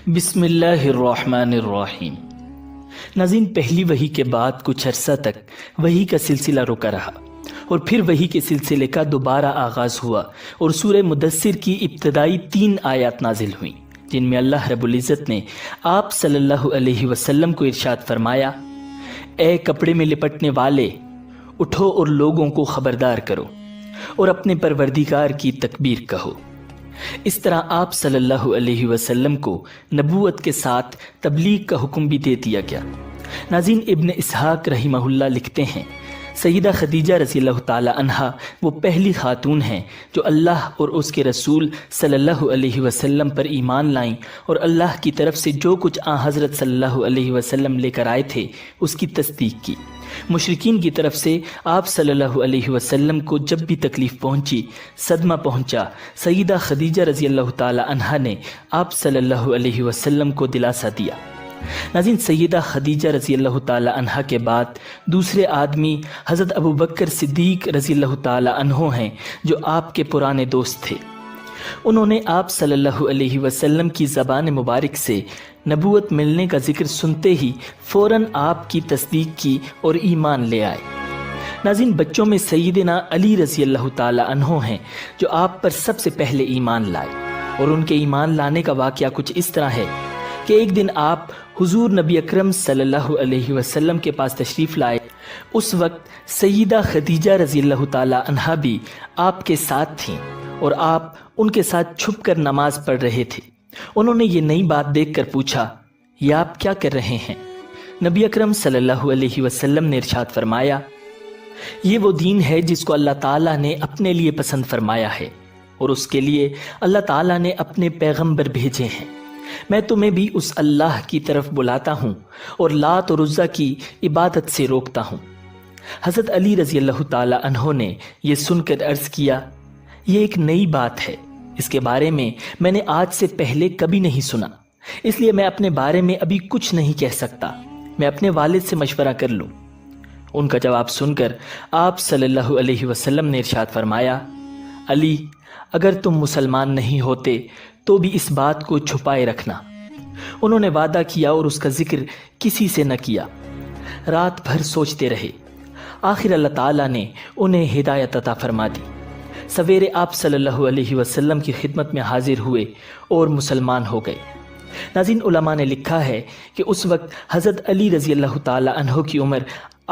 بسم اللہ الرحمن الرحیم۔ ناظرین، پہلی وحی کے بعد کچھ عرصہ تک وحی کا سلسلہ رکا رہا اور پھر وحی کے سلسلے کا دوبارہ آغاز ہوا اور سورہ مدثر کی ابتدائی 3 آیات نازل ہوئیں، جن میں اللہ رب العزت نے آپ صلی اللہ علیہ وسلم کو ارشاد فرمایا، اے کپڑے میں لپٹنے والے، اٹھو اور لوگوں کو خبردار کرو اور اپنے پروردگار کی تکبیر کہو۔ اس طرح آپ صلی اللہ علیہ وسلم کو نبوت کے ساتھ تبلیغ کا حکم بھی دے دیا گیا۔ ناظرین، ابن اسحاق رحمہ اللہ لکھتے ہیں، سیدہ خدیجہ رضی اللہ تعالی عنہا وہ پہلی خاتون ہیں جو اللہ اور اس کے رسول صلی اللہ علیہ وسلم پر ایمان لائیں اور اللہ کی طرف سے جو کچھ حضرت صلی اللہ علیہ وسلم لے کر آئے تھے اس کی تصدیق کی۔ مشرکین کی طرف سے آپ صلی اللہ علیہ وسلم کو جب بھی تکلیف پہنچی، صدمہ پہنچا، سیدہ خدیجہ رضی اللہ تعالی عنہا نے آپ صلی اللہ علیہ وسلم کو دلاسا دیا۔ ناظرین، سیدہ خدیجہ رضی اللہ تعالی عنہا کے بعد دوسرے آدمی حضرت ابو بکر صدیق رضی اللہ تعالی عنہ ہیں جو آپ کے پرانے دوست تھے۔ انہوں نے آپ صلی اللہ علیہ وسلم کی زبان مبارک سے نبوت ملنے کا ذکر سنتے ہی فوراً آپ کی تصدیق کی اور ایمان لے آئے۔ ناظرین، بچوں میں سیدنا علی رضی اللہ تعالی عنہ ہیں جو آپ پر سب سے پہلے ایمان لائے، اور ان کے ایمان لانے کا واقعہ کچھ اس طرح ہے کہ ایک دن آپ حضور نبی اکرم صلی اللہ علیہ وسلم کے پاس تشریف لائے۔ اس وقت سیدہ خدیجہ رضی اللہ تعالی عنہا بھی آپ کے ساتھ تھیں اور آپ ان کے ساتھ چھپ کر نماز پڑھ رہے تھے۔ انہوں نے یہ نئی بات دیکھ کر پوچھا، یہ آپ کیا کر رہے ہیں؟ نبی اکرم صلی اللہ علیہ وسلم نے ارشاد فرمایا، یہ وہ دین ہے جس کو اللہ تعالیٰ نے اپنے لیے پسند فرمایا ہے اور اس کے لیے اللہ تعالیٰ نے اپنے پیغمبر بھیجے ہیں۔ میں تمہیں بھی اس اللہ کی طرف بلاتا ہوں اور لات اور عزا کی عبادت سے روکتا ہوں۔ حضرت علی رضی اللہ تعالی عنہ نے یہ سن کر عرض کیا، یہ ایک نئی بات ہے، اس کے بارے میں نے آج سے پہلے کبھی نہیں سنا، اس لیے میں اپنے بارے میں ابھی کچھ نہیں کہہ سکتا، میں اپنے والد سے مشورہ کر لوں۔ ان کا جواب سن کر آپ صلی اللہ علیہ وسلم نے ارشاد فرمایا، علی، اگر تم مسلمان نہیں ہوتے تو بھی اس بات کو چھپائے رکھنا۔ انہوں نے وعدہ کیا اور اس کا ذکر کسی سے نہ کیا۔ رات بھر سوچتے رہے، آخر اللہ تعالیٰ نے انہیں ہدایت عطا فرما دی۔ سویرے آپ صلی اللہ علیہ وسلم کی خدمت میں حاضر ہوئے اور مسلمان ہو گئے۔ ناظرین، علماء نے لکھا ہے کہ اس وقت حضرت علی رضی اللہ تعالی عنہ کی عمر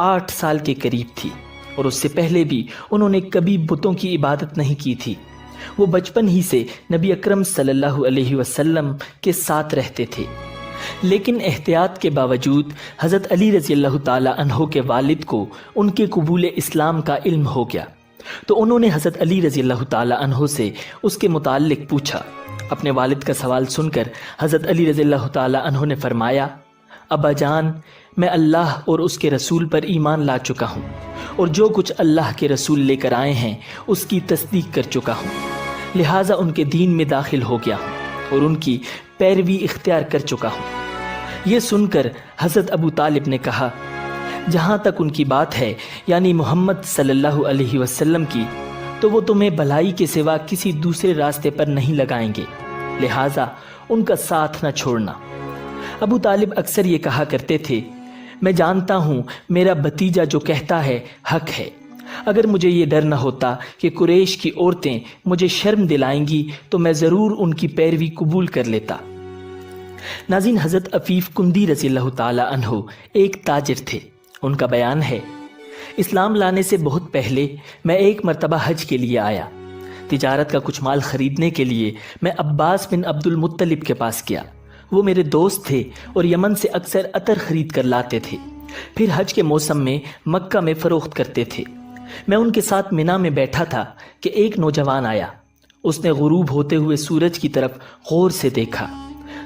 8 سال کے قریب تھی، اور اس سے پہلے بھی انہوں نے کبھی بتوں کی عبادت نہیں کی تھی۔ وہ بچپن ہی سے نبی اکرم صلی اللہ علیہ وسلم کے ساتھ رہتے تھے، لیکن احتیاط کے باوجود حضرت علی رضی اللہ تعالی عنہ کے والد کو ان کے قبول اسلام کا علم ہو گیا، تو انہوں نے حضرت علی رضی اللہ تعالی عنہ سے اس کے متعلق پوچھا۔ اپنے والد کا سوال سن کر حضرت علی رضی اللہ تعالی عنہ نے فرمایا، ابا جان، میں اللہ اور اس کے رسول پر ایمان لا چکا ہوں اور جو کچھ اللہ کے رسول لے کر آئے ہیں اس کی تصدیق کر چکا ہوں، لہٰذا ان کے دین میں داخل ہو گیا ہوں اور ان کی پیروی اختیار کر چکا ہوں۔ یہ سن کر حضرت ابو طالب نے کہا، جہاں تک ان کی بات ہے، یعنی محمد صلی اللہ علیہ وسلم کی، تو وہ تمہیں بھلائی کے سوا کسی دوسرے راستے پر نہیں لگائیں گے، لہٰذا ان کا ساتھ نہ چھوڑنا۔ ابو طالب اکثر یہ کہا کرتے تھے، میں جانتا ہوں میرا بھتیجا جو کہتا ہے حق ہے، اگر مجھے یہ ڈر نہ ہوتا کہ قریش کی عورتیں مجھے شرم دلائیں گی تو میں ضرور ان کی پیروی قبول کر لیتا۔ ناظرین، حضرت عفیف کندی رضی اللہ تعالی عنہ ایک تاجر تھے۔ ان کا بیان ہے، اسلام لانے سے بہت پہلے میں ایک مرتبہ حج کے لیے آیا۔ تجارت کا کچھ مال خریدنے کے لیے میں عباس بن عبد المطلب کے پاس گیا۔ وہ میرے دوست تھے اور یمن سے اکثر عطر خرید کر لاتے تھے، پھر حج کے موسم میں مکہ میں فروخت کرتے تھے۔ میں ان کے ساتھ منا میں بیٹھا تھا کہ ایک نوجوان آیا۔ اس نے غروب ہوتے ہوئے سورج کی طرف غور سے دیکھا۔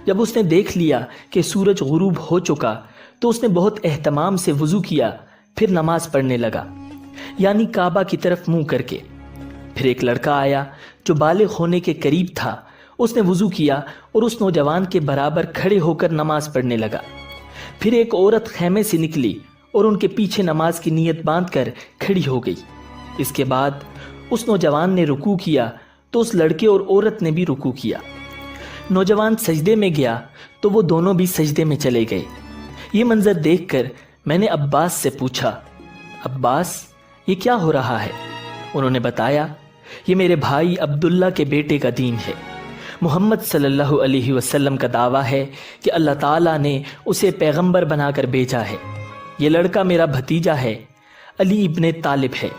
جب اس نے دیکھ لیا کہ سورج غروب ہو چکا تو اس نے بہت اہتمام سے وضو کیا، پھر نماز پڑھنے لگا، یعنی کعبہ کی طرف منہ کر کے۔ پھر ایک لڑکا آیا جو بالغ ہونے کے قریب تھا، اس نے وضو کیا اور اس نوجوان کے برابر کھڑے ہو کر نماز پڑھنے لگا۔ پھر ایک عورت خیمے سے نکلی اور ان کے پیچھے نماز کی نیت باندھ کر کھڑی ہو گئی۔ اس کے بعد اس نوجوان نے رکوع کیا تو اس لڑکے اور عورت نے بھی رکوع کیا۔ نوجوان سجدے میں گیا تو وہ دونوں بھی سجدے میں چلے گئے۔ یہ منظر دیکھ کر میں نے عباس سے پوچھا، عباس یہ کیا ہو رہا ہے؟ انہوں نے بتایا، یہ میرے بھائی عبداللہ کے بیٹے کا دین ہے۔ محمد صلی اللہ علیہ وسلم کا دعویٰ ہے کہ اللہ تعالیٰ نے اسے پیغمبر بنا کر بھیجا ہے۔ یہ لڑکا میرا بھتیجا ہے، علی ابن طالب ہے،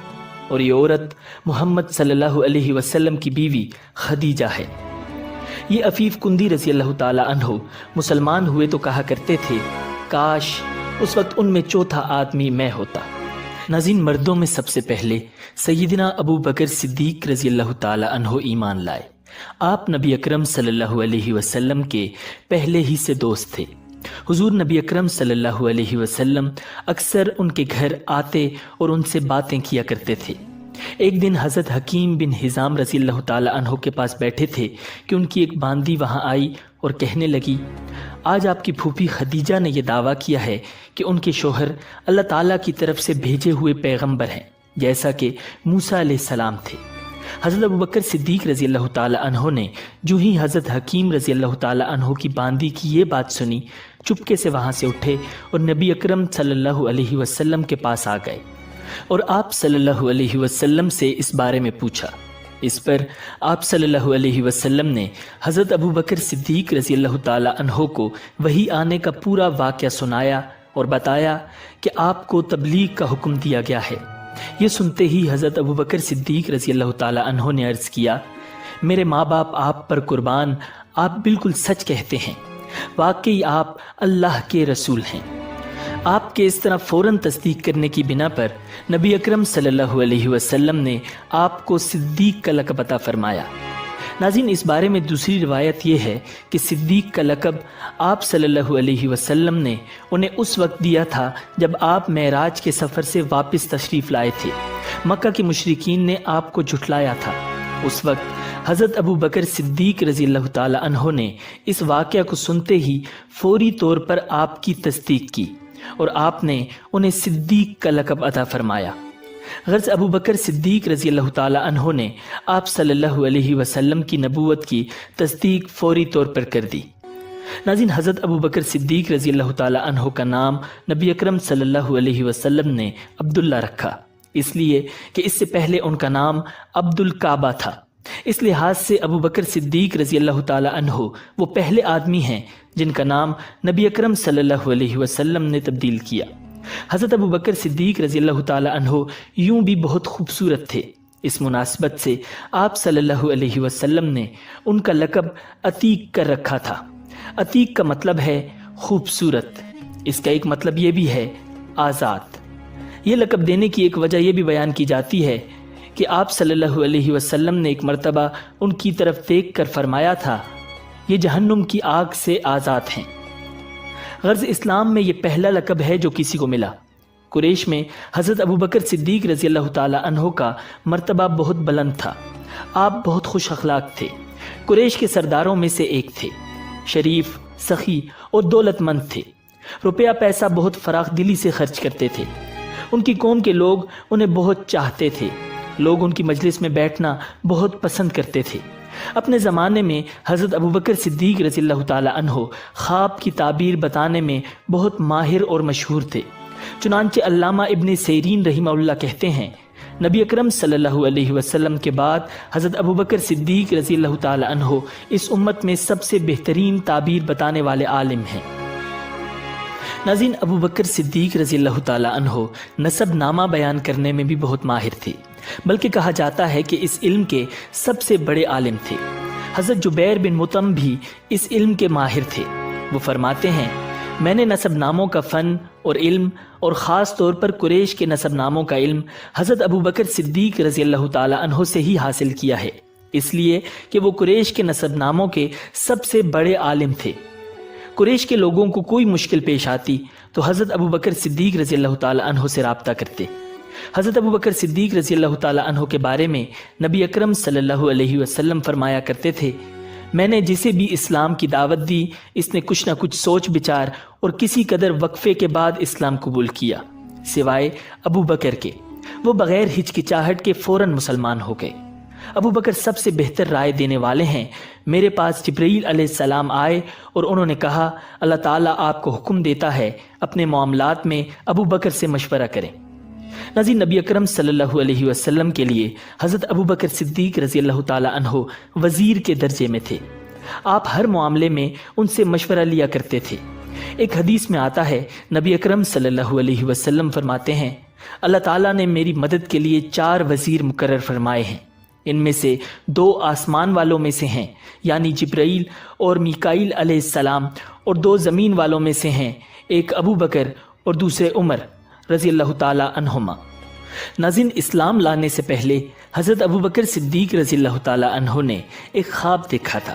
اور یہ عورت محمد صلی اللہ علیہ وسلم کی بیوی خدیجہ ہے۔ یہ عفیف کندی رضی اللہ تعالی عنہ مسلمان ہوئے تو کہا کرتے تھے، کاش اس وقت ان میں چوتھا آدمی میں ہوتا۔ ناظرین، مردوں میں سب سے پہلے سیدنا ابو بکر صدیق رضی اللہ تعالی عنہ ایمان لائے۔ آپ نبی اکرم صلی اللہ علیہ وسلم کے پہلے ہی سے دوست تھے۔ حضور نبی اکرم صلی اللہ علیہ وسلم اکثر ان کے گھر آتے اور ان سے باتیں کیا کرتے تھے۔ ایک دن حضرت حکیم بن حزام رضی اللہ تعالی عنہ کے پاس بیٹھے تھے کہ ان کی ایک باندی وہاں آئی اور کہنے لگی، آج آپ کی پھوپھی خدیجہ نے یہ دعویٰ کیا ہے کہ ان کے شوہر اللہ تعالیٰ کی طرف سے بھیجے ہوئے پیغمبر ہیں، جیسا کہ موسیٰ علیہ السلام تھے۔ حضرت ابوبکر صدیق رضی اللہ تعالی عنہ نے جو ہی حضرت حکیم رضی اللہ تعالی عنہ کی باندی کی یہ بات سنی، چپکے سے وہاں سے اٹھے اور نبی اکرم صلی اللہ علیہ وسلم کے پاس آ گئے اور آپ صلی اللہ علیہ وسلم سے اس بارے میں پوچھا۔ اس پر آپ صلی اللہ علیہ وسلم نے حضرت ابوبکر صدیق رضی اللہ تعالی عنہ کو وحی آنے کا پورا واقعہ سنایا اور بتایا کہ آپ کو تبلیغ کا حکم دیا گیا ہے۔ یہ سنتے ہی حضرت ابوبکر صدیق رضی اللہ تعالی عنہ نے عرض کیا، میرے ماں باپ آپ پر قربان، آپ بالکل سچ کہتے ہیں، واقعی آپ اللہ کے رسول ہیں۔ آپ کے اس طرح فوراً تصدیق کرنے کی بنا پر نبی اکرم صلی اللہ علیہ وسلم نے آپ کو صدیق کا لقب عطا فرمایا۔ ناظرین، اس بارے میں دوسری روایت یہ ہے کہ صدیق کا لقب آپ صلی اللہ علیہ وسلم نے انہیں اس وقت دیا تھا جب آپ معراج کے سفر سے واپس تشریف لائے تھے۔ مکہ کے مشرکین نے آپ کو جھٹلایا تھا۔ اس وقت حضرت ابوبکر صدیق رضی اللہ تعالی عنہ نے اس واقعہ کو سنتے ہی فوری طور پر آپ کی تصدیق کی اور آپ نے انہیں صدیق کا لقب عطا فرمایا۔ غرض ابوبکر صدیق رضی اللہ تعالی عنہ نے آپ صلی اللہ علیہ وسلم کی نبوت کی تصدیق فوری طور پر کر دی۔ ناظرین، حضرت ابوبکر صدیق رضی اللہ تعالی عنہ کا نام نبی اکرم صلی اللہ علیہ وسلم نے عبداللہ رکھا، اس لیے کہ اس سے پہلے ان کا نام عبد الکعبہ تھا۔ اس لحاظ سے ابوبکر صدیق رضی اللہ تعالی عنہ وہ پہلے آدمی ہیں جن کا نام نبی اکرم صلی اللہ علیہ وسلم نے تبدیل کیا۔ حضرت ابوبکر صدیق رضی اللہ تعالی عنہ یوں بھی بہت خوبصورت تھے۔ اس مناسبت سے آپ صلی اللہ علیہ وسلم نے ان کا لقب عتیق کر رکھا تھا۔ عتیق کا مطلب ہے خوبصورت، اس کا ایک مطلب یہ بھی ہے آزاد۔ یہ لقب دینے کی ایک وجہ یہ بھی بیان کی جاتی ہے کہ آپ صلی اللہ علیہ وسلم نے ایک مرتبہ ان کی طرف دیکھ کر فرمایا تھا، یہ جہنم کی آگ سے آزاد ہیں۔ غرض اسلام میں یہ پہلا لقب ہے جو کسی کو ملا۔ قریش میں حضرت ابوبکر صدیق رضی اللہ تعالی عنہ کا مرتبہ بہت بلند تھا۔ آپ بہت خوش اخلاق تھے، قریش کے سرداروں میں سے ایک تھے، شریف، سخی اور دولت مند تھے، روپیہ پیسہ بہت فراخ دلی سے خرچ کرتے تھے۔ ان کی قوم کے لوگ انہیں بہت چاہتے تھے، لوگ ان کی مجلس میں بیٹھنا بہت پسند کرتے تھے۔ اپنے زمانے میں حضرت ابوبکر صدیق رضی اللہ تعالی عنہ خواب کی تعبیر بتانے میں بہت ماہر اور مشہور تھے۔ چنانچہ علامہ ابن سیرین رحمہ اللہ کہتے ہیں، نبی اکرم صلی اللہ علیہ وسلم کے بعد حضرت ابوبکر صدیق رضی اللہ تعالی عنہ اس امت میں سب سے بہترین تعبیر بتانے والے عالم ہیں۔ ناظرین، ابوبکر صدیق رضی اللہ تعالی عنہ نسب نامہ بیان کرنے میں بھی بہت ماہر تھے، بلکہ کہا جاتا ہے کہ اس علم کے سب سے بڑے عالم تھے۔ حضرت جبیر بن مطعم بھی اس علم کے ماہر تھے۔ وہ فرماتے ہیں، میں نے نسب ناموں کا فن اور علم، اور خاص طور پر قریش کے نسب ناموں کا علم حضرت ابوبکر صدیق رضی اللہ تعالی عنہ سے ہی حاصل کیا ہے، اس لیے کہ وہ قریش کے نسب ناموں کے سب سے بڑے عالم تھے۔ قریش کے لوگوں کو کوئی مشکل پیش آتی تو حضرت ابوبکر صدیق رضی اللہ تعالی عنہ سے رابطہ کرتے۔ حضرت ابوبکر صدیق رضی اللہ تعالی عنہ کے بارے میں نبی اکرم صلی اللہ علیہ وسلم فرمایا کرتے تھے، میں نے جسے بھی اسلام کی دعوت دی، اس نے کچھ نہ کچھ سوچ بچار اور کسی قدر وقفے کے بعد اسلام قبول کیا، سوائے ابو بکر کے، وہ بغیر ہچکچاہٹ کے فوراً مسلمان ہو گئے۔ ابو بکر سب سے بہتر رائے دینے والے ہیں۔ میرے پاس جبرائیل علیہ السلام آئے اور انہوں نے کہا اللہ تعالیٰ آپ کو حکم دیتا ہے اپنے معاملات میں ابو بکر سے مشورہ کریں۔ ناظرین، نبی اکرم صلی اللہ علیہ وسلم کے لیے حضرت ابو بکر صدیق رضی اللہ تعالیٰ عنہ وزیر کے درجے میں تھے۔ آپ ہر معاملے میں ان سے مشورہ لیا کرتے تھے۔ ایک حدیث میں آتا ہے نبی اکرم صلی اللہ علیہ وسلم فرماتے ہیں اللہ تعالیٰ نے میری مدد کے لیے 4 وزیر مقرر فرمائے ہیں، ان میں سے 2 آسمان والوں میں سے ہیں یعنی جبرائیل اور میکائیل علیہ السلام، اور 2 زمین والوں میں سے ہیں، ایک ابو بکر اور دوسرے عمر رضی اللہ تعالی عنہما۔ ناظرین، اسلام لانے سے پہلے حضرت ابو بکر صدیق رضی اللہ تعالی عنہ نے ایک خواب دیکھا تھا۔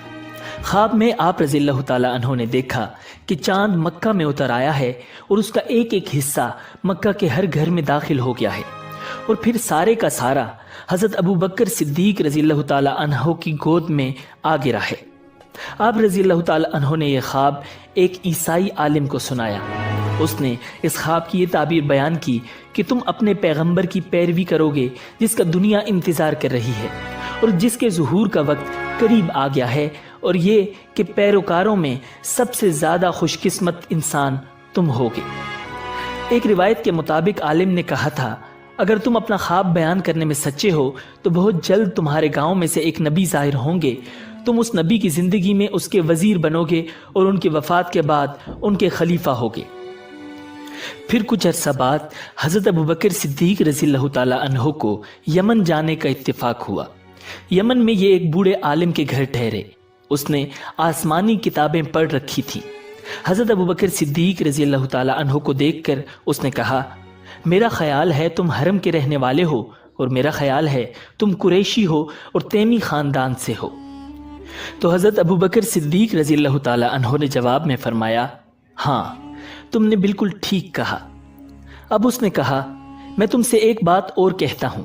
خواب میں آپ رضی اللہ تعالی عنہ نے دیکھا کہ چاند مکہ میں اتر آیا ہے اور اس کا ایک ایک حصہ مکہ کے ہر گھر میں داخل ہو گیا ہے، اور پھر سارے کا سارا حضرت ابو بکر صدیق رضی اللہ تعالی عنہ کی گود میں آ گرا ہے۔ آپ رضی اللہ تعالی عنہ نے یہ خواب ایک عیسائی عالم کو سنایا۔ اس نے اس خواب کی یہ تعبیر بیان کی کہ تم اپنے پیغمبر کی پیروی کرو گے جس کا دنیا انتظار کر رہی ہے اور جس کے ظہور کا وقت قریب آ گیا ہے، اور یہ کہ پیروکاروں میں سب سے زیادہ خوش قسمت انسان تم ہوگے۔ ایک روایت کے مطابق عالم نے کہا تھا اگر تم اپنا خواب بیان کرنے میں سچے ہو تو بہت جلد تمہارے گاؤں میں سے ایک نبی ظاہر ہوں گے، تم اس نبی کی زندگی میں اس کے وزیر بنو گے اور ان کی وفات کے بعد ان کے خلیفہ ہوگے۔ پھر کچھ عرصہ بعد حضرت ابو بکر صدیق رضی اللہ تعالی عنہ کو یمن جانے کا اتفاق ہوا۔ یمن میں یہ ایک بوڑھے عالم کے گھر ٹھہرے۔ اس نے آسمانی کتابیں پڑھ رکھی تھی۔ حضرت ابو بکر صدیق رضی اللہ تعالی عنہ کو دیکھ کر اس نے کہا میرا خیال ہے تم حرم کے رہنے والے ہو، اور میرا خیال ہے تم قریشی ہو اور تیمی خاندان سے ہو۔ تو حضرت ابو بکر صدیق رضی اللہ تعالی عنہ نے جواب میں فرمایا ہاں تم نے بالکل ٹھیک کہا۔ اب اس نے کہا میں تم سے ایک بات اور کہتا ہوں،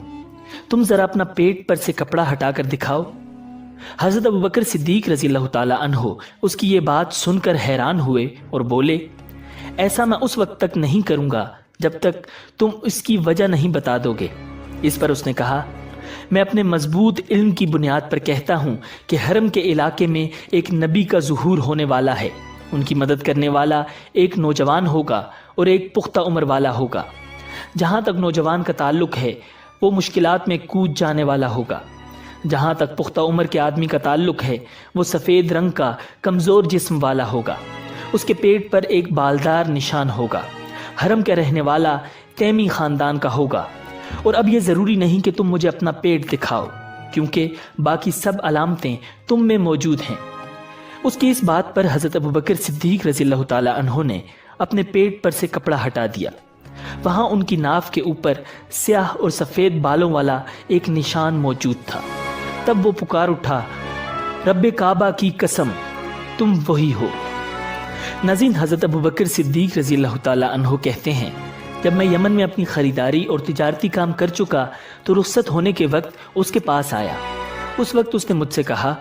تم ذرا اپنا پیٹ پر سے کپڑا ہٹا کر دکھاؤ۔ حضرت ابو بکر صدیق رضی اللہ تعالی عنہ اس کی یہ بات سن کر حیران ہوئے اور بولے ایسا میں اس وقت تک نہیں کروں گا جب تک تم اس کی وجہ نہیں بتا دو گے۔ اس پر اس نے کہا میں اپنے مضبوط علم کی بنیاد پر کہتا ہوں کہ حرم کے علاقے میں ایک نبی کا ظہور ہونے والا ہے، ان کی مدد کرنے والا ایک نوجوان ہوگا اور ایک پختہ عمر والا ہوگا۔ جہاں تک نوجوان کا تعلق ہے وہ مشکلات میں کود جانے والا ہوگا، جہاں تک پختہ عمر کے آدمی کا تعلق ہے وہ سفید رنگ کا کمزور جسم والا ہوگا، اس کے پیٹ پر ایک بالدار نشان ہوگا، حرم کا رہنے والا تیمی خاندان کا ہوگا، اور اب یہ ضروری نہیں کہ تم مجھے اپنا پیٹ دکھاؤ کیونکہ باقی سب علامتیں تم میں موجود ہیں۔ اس کی اس بات پر حضرت ابو بکر صدیق رضی اللہ تعالی عنہ نے اپنے پیٹ پر سے کپڑا ہٹا دیا۔ وہاں ان کی ناف کے اوپر سیاہ اور سفید بالوں والا ایک نشان موجود تھا۔ تب وہ پکار اٹھا رب کعبہ کی قسم تم وہی ہو۔ ناظرین، حضرت ابو بکر صدیق رضی اللہ تعالی عنہ کہتے ہیں جب میں یمن میں اپنی خریداری اور تجارتی کام کر چکا تو رخصت ہونے کے وقت اس کے پاس آیا۔ اس وقت اس نے مجھ سے کہا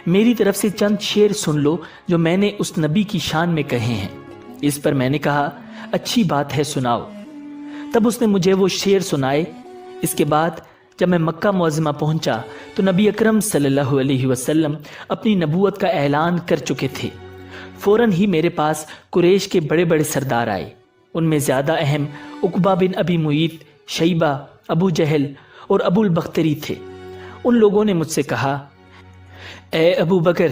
میری طرف سے چند شعر سن لو جو میں نے اس نبی کی شان میں کہے ہیں۔ اس پر میں نے کہا اچھی بات ہے سناؤ۔ تب اس نے مجھے وہ شعر سنائے۔ اس کے بعد جب میں مکہ معظمہ پہنچا تو نبی اکرم صلی اللہ علیہ وسلم اپنی نبوت کا اعلان کر چکے تھے۔ فوراً ہی میرے پاس قریش کے بڑے بڑے سردار آئے، ان میں زیادہ اہم عقبہ بن ابی معیط، شیبہ، ابو جہل اور ابو البختری تھے۔ ان لوگوں نے مجھ سے کہا اے ابو بکر،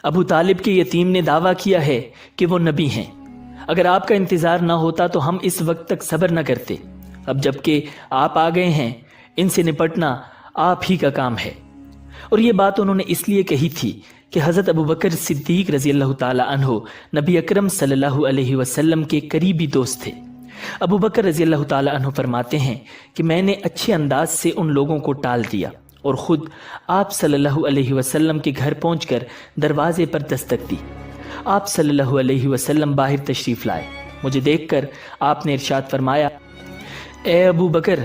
ابو طالب کے یتیم نے دعویٰ کیا ہے کہ وہ نبی ہیں، اگر آپ کا انتظار نہ ہوتا تو ہم اس وقت تک صبر نہ کرتے، اب جبکہ آپ آ گئے ہیں ان سے نپٹنا آپ ہی کا کام ہے۔ اور یہ بات انہوں نے اس لیے کہی تھی کہ حضرت ابو بکر صدیق رضی اللہ تعالی عنہ نبی اکرم صلی اللہ علیہ وسلم کے قریبی دوست تھے۔ ابو بکر رضی اللہ تعالی عنہ فرماتے ہیں کہ میں نے اچھے انداز سے ان لوگوں کو ٹال دیا اور خود آپ صلی اللہ علیہ وسلم کے گھر پہنچ کر دروازے پر دستک دی۔ آپ صلی اللہ علیہ وسلم باہر تشریف لائے۔ مجھے دیکھ کر آپ نے ارشاد فرمایا اے ابو بکر،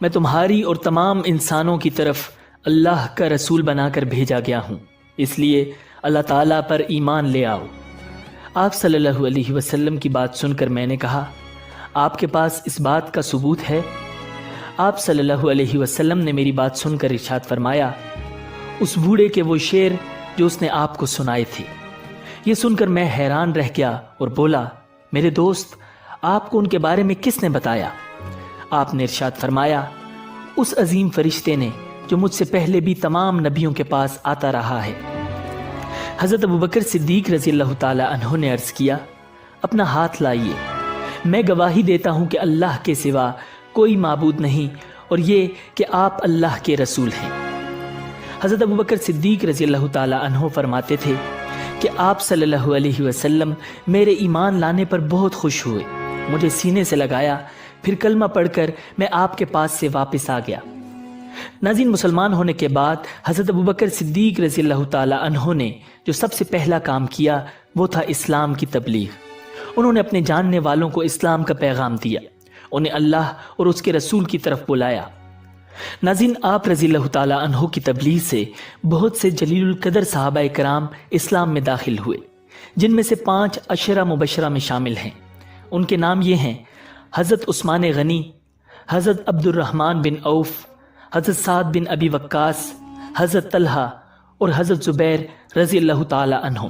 میں تمہاری اور تمام انسانوں کی طرف اللہ کا رسول بنا کر بھیجا گیا ہوں، اس لیے اللہ تعالیٰ پر ایمان لے آؤ۔ آپ صلی اللہ علیہ وسلم کی بات سن کر میں نے کہا آپ کے پاس اس بات کا ثبوت ہے؟ آپ صلی اللہ علیہ وسلم نے میری بات سن کر ارشاد فرمایا، اس بوڑھے کے وہ شعر جو اس نے آپ کو سنائے تھے۔ یہ سن کر میں حیران رہ گیا اور بولا، میرے دوست، آپ کو ان کے بارے میں کس نے بتایا؟ آپ نے ارشاد فرمایا، اس عظیم فرشتے نے جو مجھ سے پہلے بھی تمام نبیوں کے پاس آتا رہا ہے۔ حضرت ابوبکر صدیق رضی اللہ تعالی عنہ نے عرض کیا، اپنا ہاتھ لائیے، میں گواہی دیتا ہوں کہ اللہ کے سوا کوئی معبود نہیں اور یہ کہ آپ اللہ کے رسول ہیں۔ حضرت ابوبکر صدیق رضی اللہ تعالی عنہ فرماتے تھے کہ آپ صلی اللہ علیہ وسلم میرے ایمان لانے پر بہت خوش ہوئے، مجھے سینے سے لگایا، پھر کلمہ پڑھ کر میں آپ کے پاس سے واپس آ گیا۔ ناظرین، مسلمان ہونے کے بعد حضرت ابوبکر صدیق رضی اللہ تعالی عنہ نے جو سب سے پہلا کام کیا وہ تھا اسلام کی تبلیغ۔ انہوں نے اپنے جاننے والوں کو اسلام کا پیغام دیا، انہیں اللہ اور اس کے رسول کی طرف بلایا۔ ناظرین، آپ رضی اللہ تعالی عنہ کی تبلیغ سے بہت سے جلیل القدر صحابہ کرام اسلام میں داخل ہوئے، جن میں سے 5 عشرہ مبشرہ میں شامل ہیں۔ ان کے نام یہ ہیں: حضرت عثمان غنی، حضرت عبد الرحمن بن عوف، حضرت سعد بن ابی وقاص، حضرت طلحہ اور حضرت زبیر رضی اللہ تعالی عنہ۔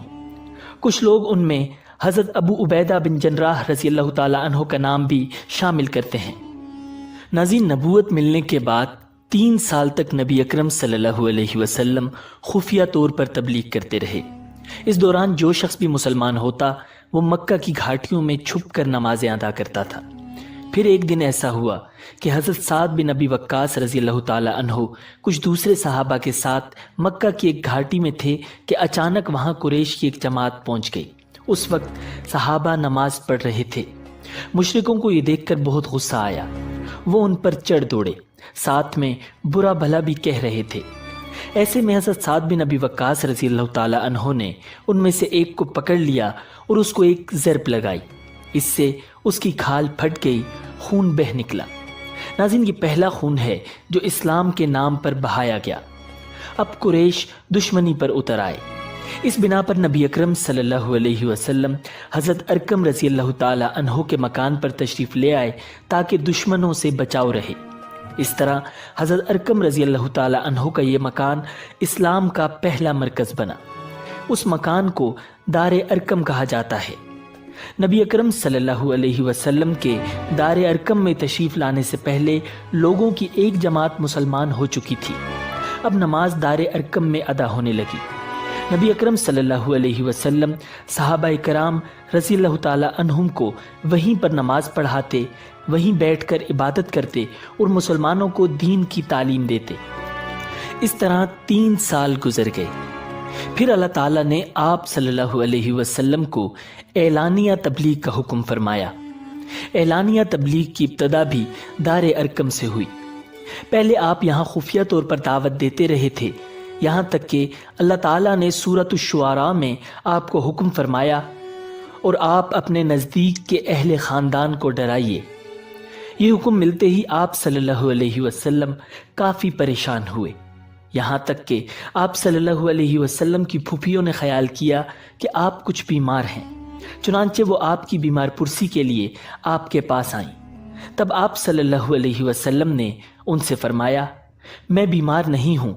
کچھ لوگ ان میں حضرت ابو عبیدہ بن جراح رضی اللہ تعالی عنہ کا نام بھی شامل کرتے ہیں۔ ناظرین، نبوت ملنے کے بعد 3 سال تک نبی اکرم صلی اللہ علیہ وسلم خفیہ طور پر تبلیغ کرتے رہے۔ اس دوران جو شخص بھی مسلمان ہوتا وہ مکہ کی گھاٹیوں میں چھپ کر نمازیں ادا کرتا تھا۔ پھر ایک دن ایسا ہوا کہ حضرت سعد بن ابی وقاص رضی اللہ تعالی عنہ کچھ دوسرے صحابہ کے ساتھ مکہ کی ایک گھاٹی میں تھے کہ اچانک وہاں قریش کی ایک جماعت پہنچ گئی۔ اس وقت صحابہ نماز پڑھ رہے تھے۔ مشرکوں کو یہ دیکھ کر بہت غصہ آیا، وہ ان پر چڑھ دوڑے، ساتھ میں برا بھلا بھی کہہ رہے تھے۔ ایسے میں حضرت سعد بن ابی وقاص رضی اللہ تعالی عنہ نے ان میں سے ایک کو پکڑ لیا اور اس کو ایک ضرب لگائی۔ اس سے اس کی کھال پھٹ گئی، خون بہہ نکلا۔ ناظرین، یہ پہلا خون ہے جو اسلام کے نام پر بہایا گیا۔ اب قریش دشمنی پر اتر آئے۔ اس بنا پر نبی اکرم صلی اللہ علیہ وسلم حضرت ارقم رضی اللہ تعالی عنہ کے مکان پر تشریف لے آئے تاکہ دشمنوں سے بچاؤ رہے۔ اس طرح حضرت ارقم رضی اللہ تعالی عنہ کا یہ مکان اسلام کا پہلا مرکز بنا۔ اس مکان کو دار ارقم کہا جاتا ہے۔ نبی اکرم صلی اللہ علیہ وسلم کے دار ارقم میں تشریف لانے سے پہلے لوگوں کی ایک جماعت مسلمان ہو چکی تھی۔ اب نماز دار ارقم میں ادا ہونے لگی۔ نبی اکرم صلی اللہ علیہ وسلم صحابہ کرام رضی اللہ تعالی عنہم کو وہیں پر نماز پڑھاتے، وہیں بیٹھ کر عبادت کرتے اور مسلمانوں کو دین کی تعلیم دیتے۔ اس طرح 3 سال گزر گئے۔ پھر اللہ تعالیٰ نے آپ صلی اللہ علیہ وسلم کو اعلانیہ تبلیغ کا حکم فرمایا۔ اعلانیہ تبلیغ کی ابتدا بھی دار ارقم سے ہوئی۔ پہلے آپ یہاں خفیہ طور پر دعوت دیتے رہے تھے، یہاں تک کہ اللہ تعالیٰ نے سورۃ الشعراء میں آپ کو حکم فرمایا، اور آپ اپنے نزدیک کے اہل خاندان کو ڈرائیے۔ یہ حکم ملتے ہی آپ صلی اللہ علیہ وسلم کافی پریشان ہوئے، یہاں تک کہ آپ صلی اللہ علیہ وسلم کی پھوپھیوں نے خیال کیا کہ آپ کچھ بیمار ہیں، چنانچہ وہ آپ کی بیمار پرسی کے لیے آپ کے پاس آئیں۔ تب آپ صلی اللہ علیہ وسلم نے ان سے فرمایا، میں بیمار نہیں ہوں،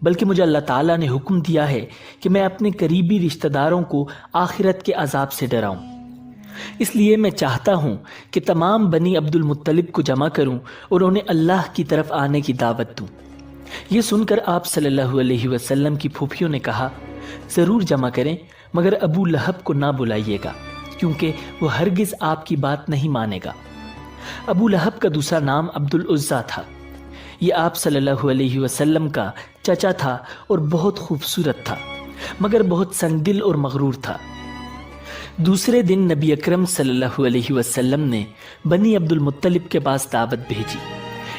بلکہ مجھے اللہ تعالیٰ نے حکم دیا ہے کہ میں اپنے قریبی رشتہ داروں کو آخرت کے عذاب سے ڈراؤں، اس لیے میں چاہتا ہوں کہ تمام بنی عبد المطلب کو جمع کروں اور انہیں اللہ کی طرف آنے کی دعوت دوں۔ یہ سن کر آپ صلی اللہ علیہ وسلم کی پھوپھیوں نے کہا، ضرور جمع کریں، مگر ابو لہب کو نہ بلائیے گا، کیونکہ وہ ہرگز آپ کی بات نہیں مانے گا۔ ابو لہب کا دوسرا نام عبد العزیٰ تھا۔ یہ آپ صلی اللہ علیہ وسلم کا چچا تھا اور بہت خوبصورت تھا، مگر بہت سنگ دل اور مغرور تھا۔ دوسرے دن نبی اکرم صلی اللہ علیہ وسلم نے بنی عبد المطلب کے پاس دعوت بھیجی۔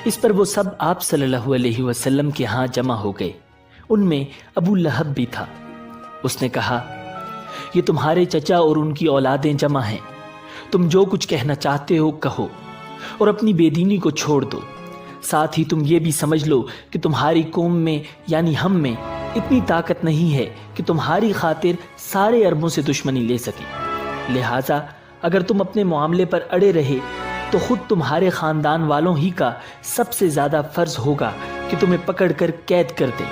اس پر وہ سب آپ صلی اللہ علیہ وسلم کے ہاں جمع ہو گئے۔ ان میں ابو لہب بھی تھا۔ اس نے کہا، یہ تمہارے چچا اور ان کی اولادیں جمع ہیں، تم جو کچھ کہنا چاہتے ہو کہو اور اپنی بے دینی کو چھوڑ دو۔ ساتھ ہی تم یہ بھی سمجھ لو کہ تمہاری قوم میں یعنی ہم میں اتنی طاقت نہیں ہے کہ تمہاری خاطر سارے عربوں سے دشمنی لے سکے، لہٰذا اگر تم اپنے معاملے پر اڑے رہے تو خود تمہارے خاندان والوں ہی کا سب سے زیادہ فرض ہوگا کہ تمہیں پکڑ کر قید کر دیں،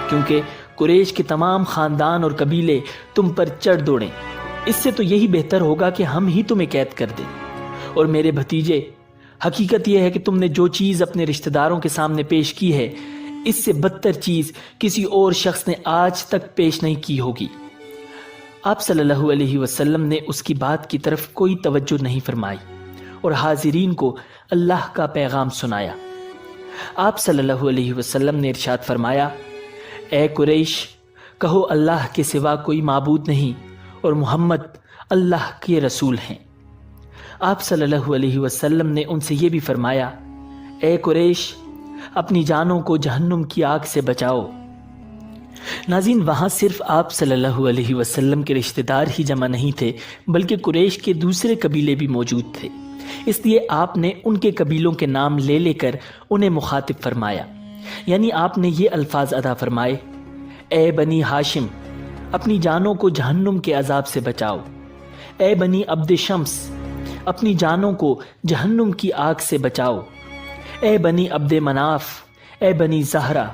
کیونکہ قریش کے تمام خاندان اور قبیلے تم پر چڑھ دوڑیں۔ اس سے تو یہی بہتر ہوگا کہ ہم ہی تمہیں قید کر دیں۔ اور میرے بھتیجے، حقیقت یہ ہے کہ تم نے جو چیز اپنے رشتہ داروں کے سامنے پیش کی ہے، اس سے بدتر چیز کسی اور شخص نے آج تک پیش نہیں کی ہوگی۔ آپ صلی اللہ علیہ وسلم نے اس کی بات کی طرف کوئی توجہ نہیں فرمائی اور حاضرین کو اللہ کا پیغام سنایا۔ آپ صلی اللہ علیہ وسلم نے ارشاد فرمایا، اے قریش، کہو اللہ کے سوا کوئی معبود نہیں اور محمد اللہ کے رسول ہیں۔ آپ صلی اللہ علیہ وسلم نے ان سے یہ بھی فرمایا، اے قریش، اپنی جانوں کو جہنم کی آگ سے بچاؤ۔ ناظرین، وہاں صرف آپ صلی اللہ علیہ وسلم کے رشتہ دار ہی جمع نہیں تھے، بلکہ قریش کے دوسرے قبیلے بھی موجود تھے۔ اس لیے آپ نے ان کے قبیلوں کے نام لے لے کر انہیں مخاطب فرمایا، یعنی آپ نے یہ الفاظ ادا فرمائے، اے بنی ہاشم، اپنی جانوں کو جہنم کے عذاب سے بچاؤ۔ اے بنی عبد شمس، اپنی جانوں کو جہنم کی آگ سے بچاؤ۔ اے بنی عبد مناف، اے بنی زہرہ،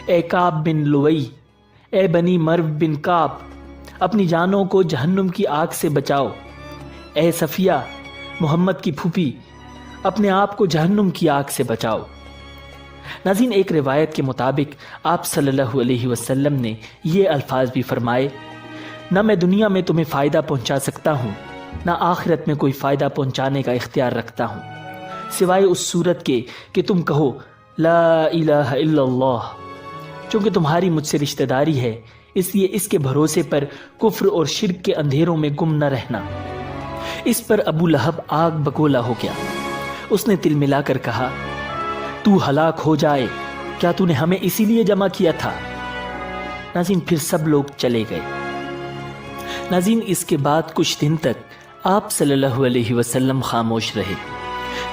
اے کعب بن لوئی، اے بنی مرو بن کعب، اپنی جانوں کو جہنم کی آگ سے بچاؤ۔ اے صفیہ، محمد کی پھوپھی، اپنے آپ کو جہنم کی آگ سے بچاؤ۔ ناظرین، ایک روایت کے مطابق آپ صلی اللہ علیہ وسلم نے یہ الفاظ بھی فرمائے، نہ میں دنیا میں تمہیں فائدہ پہنچا سکتا ہوں، نہ آخرت میں کوئی فائدہ پہنچانے کا اختیار رکھتا ہوں، سوائے اس صورت کے کہ تم کہو لا الہ الا اللہ۔ چونکہ تمہاری مجھ سے رشتہ داری ہے، اس لیے اس کے بھروسے پر کفر اور شرک کے اندھیروں میں گم نہ رہنا۔ اس پر ابو لہب آگ بگولا ہو گیا۔ اس نے تل ملا کر کہا، تو ہلاک ہو جائے، کیا تو نے ہمیں اسی لیے جمع کیا تھا؟ ناظرین، پھر سب لوگ چلے گئے۔ ناظرین، اس کے بعد کچھ دن تک آپ صلی اللہ علیہ وسلم خاموش رہے۔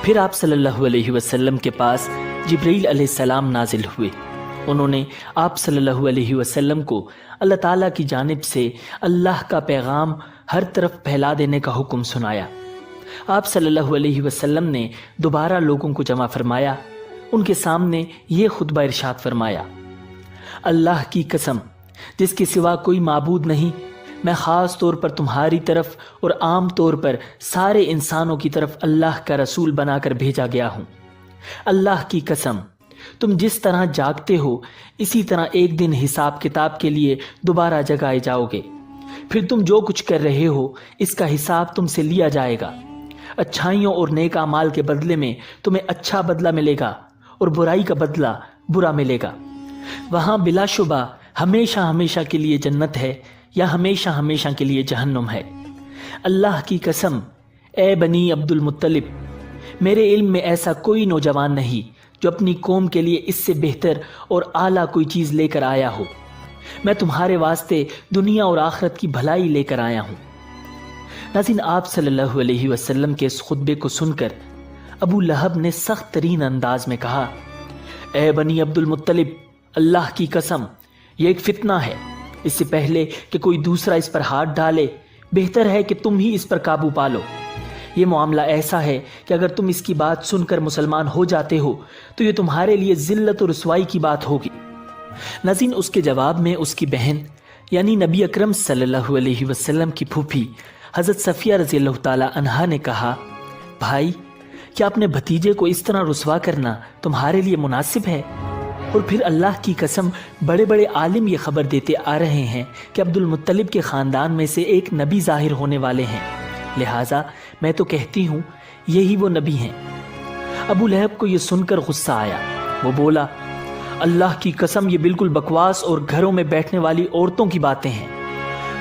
پھر آپ صلی اللہ علیہ وسلم کے پاس جبرائیل علیہ السلام نازل ہوئے۔ انہوں نے آپ صلی اللہ علیہ وسلم کو اللہ تعالیٰ کی جانب سے اللہ کا پیغام ہر طرف پھیلا دینے کا حکم سنایا۔ آپ صلی اللہ علیہ وسلم نے دوبارہ لوگوں کو جمع فرمایا، ان کے سامنے یہ خطبہ ارشاد فرمایا، اللہ کی قسم، جس کے سوا کوئی معبود نہیں، میں خاص طور پر تمہاری طرف اور عام طور پر سارے انسانوں کی طرف اللہ کا رسول بنا کر بھیجا گیا ہوں۔ اللہ کی قسم، تم جس طرح جاگتے ہو اسی طرح ایک دن حساب کتاب کے لیے دوبارہ جگائے جاؤ گے۔ پھر تم جو کچھ کر رہے ہو اس کا حساب تم سے لیا جائے گا۔ اچھائیوں اور نیک اعمال کے بدلے میں تمہیں اچھا بدلہ ملے گا اور برائی کا بدلہ برا ملے گا۔ وہاں بلا شبہ ہمیشہ ہمیشہ کے لیے جنت ہے یا ہمیشہ ہمیشہ کے لیے جہنم ہے۔ اللہ کی قسم، اے بنی عبد المطلب، میرے علم میں ایسا کوئی نوجوان نہیں جو اپنی قوم کے لیے اس سے بہتر اور اعلیٰ کوئی چیز لے کر آیا ہو۔ میں تمہارے واسطے دنیا اور آخرت کی بھلائی لے کر آیا ہوں۔ ناظرین، آپ صلی اللہ علیہ وسلم کے اس خطبے کو سن کر ابو لہب نے سخت ترین انداز میں کہا، اے بنی عبد المطلب، اللہ کی قسم، یہ ایک فتنہ ہے۔ اس سے پہلے کہ کوئی دوسرا اس پر ہاتھ ڈالے، بہتر ہے کہ تم ہی اس پر قابو پالو۔ یہ معاملہ ایسا ہے کہ اگر تم اس کی بات سن کر مسلمان ہو جاتے ہو تو یہ تمہارے لیے ذلت و رسوائی کی بات ہوگی۔ ناظرین، اس کے جواب میں اس کی بہن یعنی نبی اکرم صلی اللہ علیہ وسلم کی پھوپھی حضرت صفیہ رضی اللہ تعالی عنہا نے کہا، بھائی، کیا اپنے بھتیجے کو اس طرح رسوا کرنا تمہارے لیے مناسب ہے؟ اور پھر اللہ کی قسم، بڑے بڑے عالم یہ خبر دیتے آ رہے ہیں کہ عبد المطلب کے خاندان میں سے ایک نبی ظاہر ہونے والے ہیں، لہٰذا میں تو کہتی ہوں یہی وہ نبی ہیں۔ ابو لہب کو یہ سن کر غصہ آیا۔ وہ بولا، اللہ کی قسم، یہ بالکل بکواس اور گھروں میں بیٹھنے والی عورتوں کی باتیں ہیں۔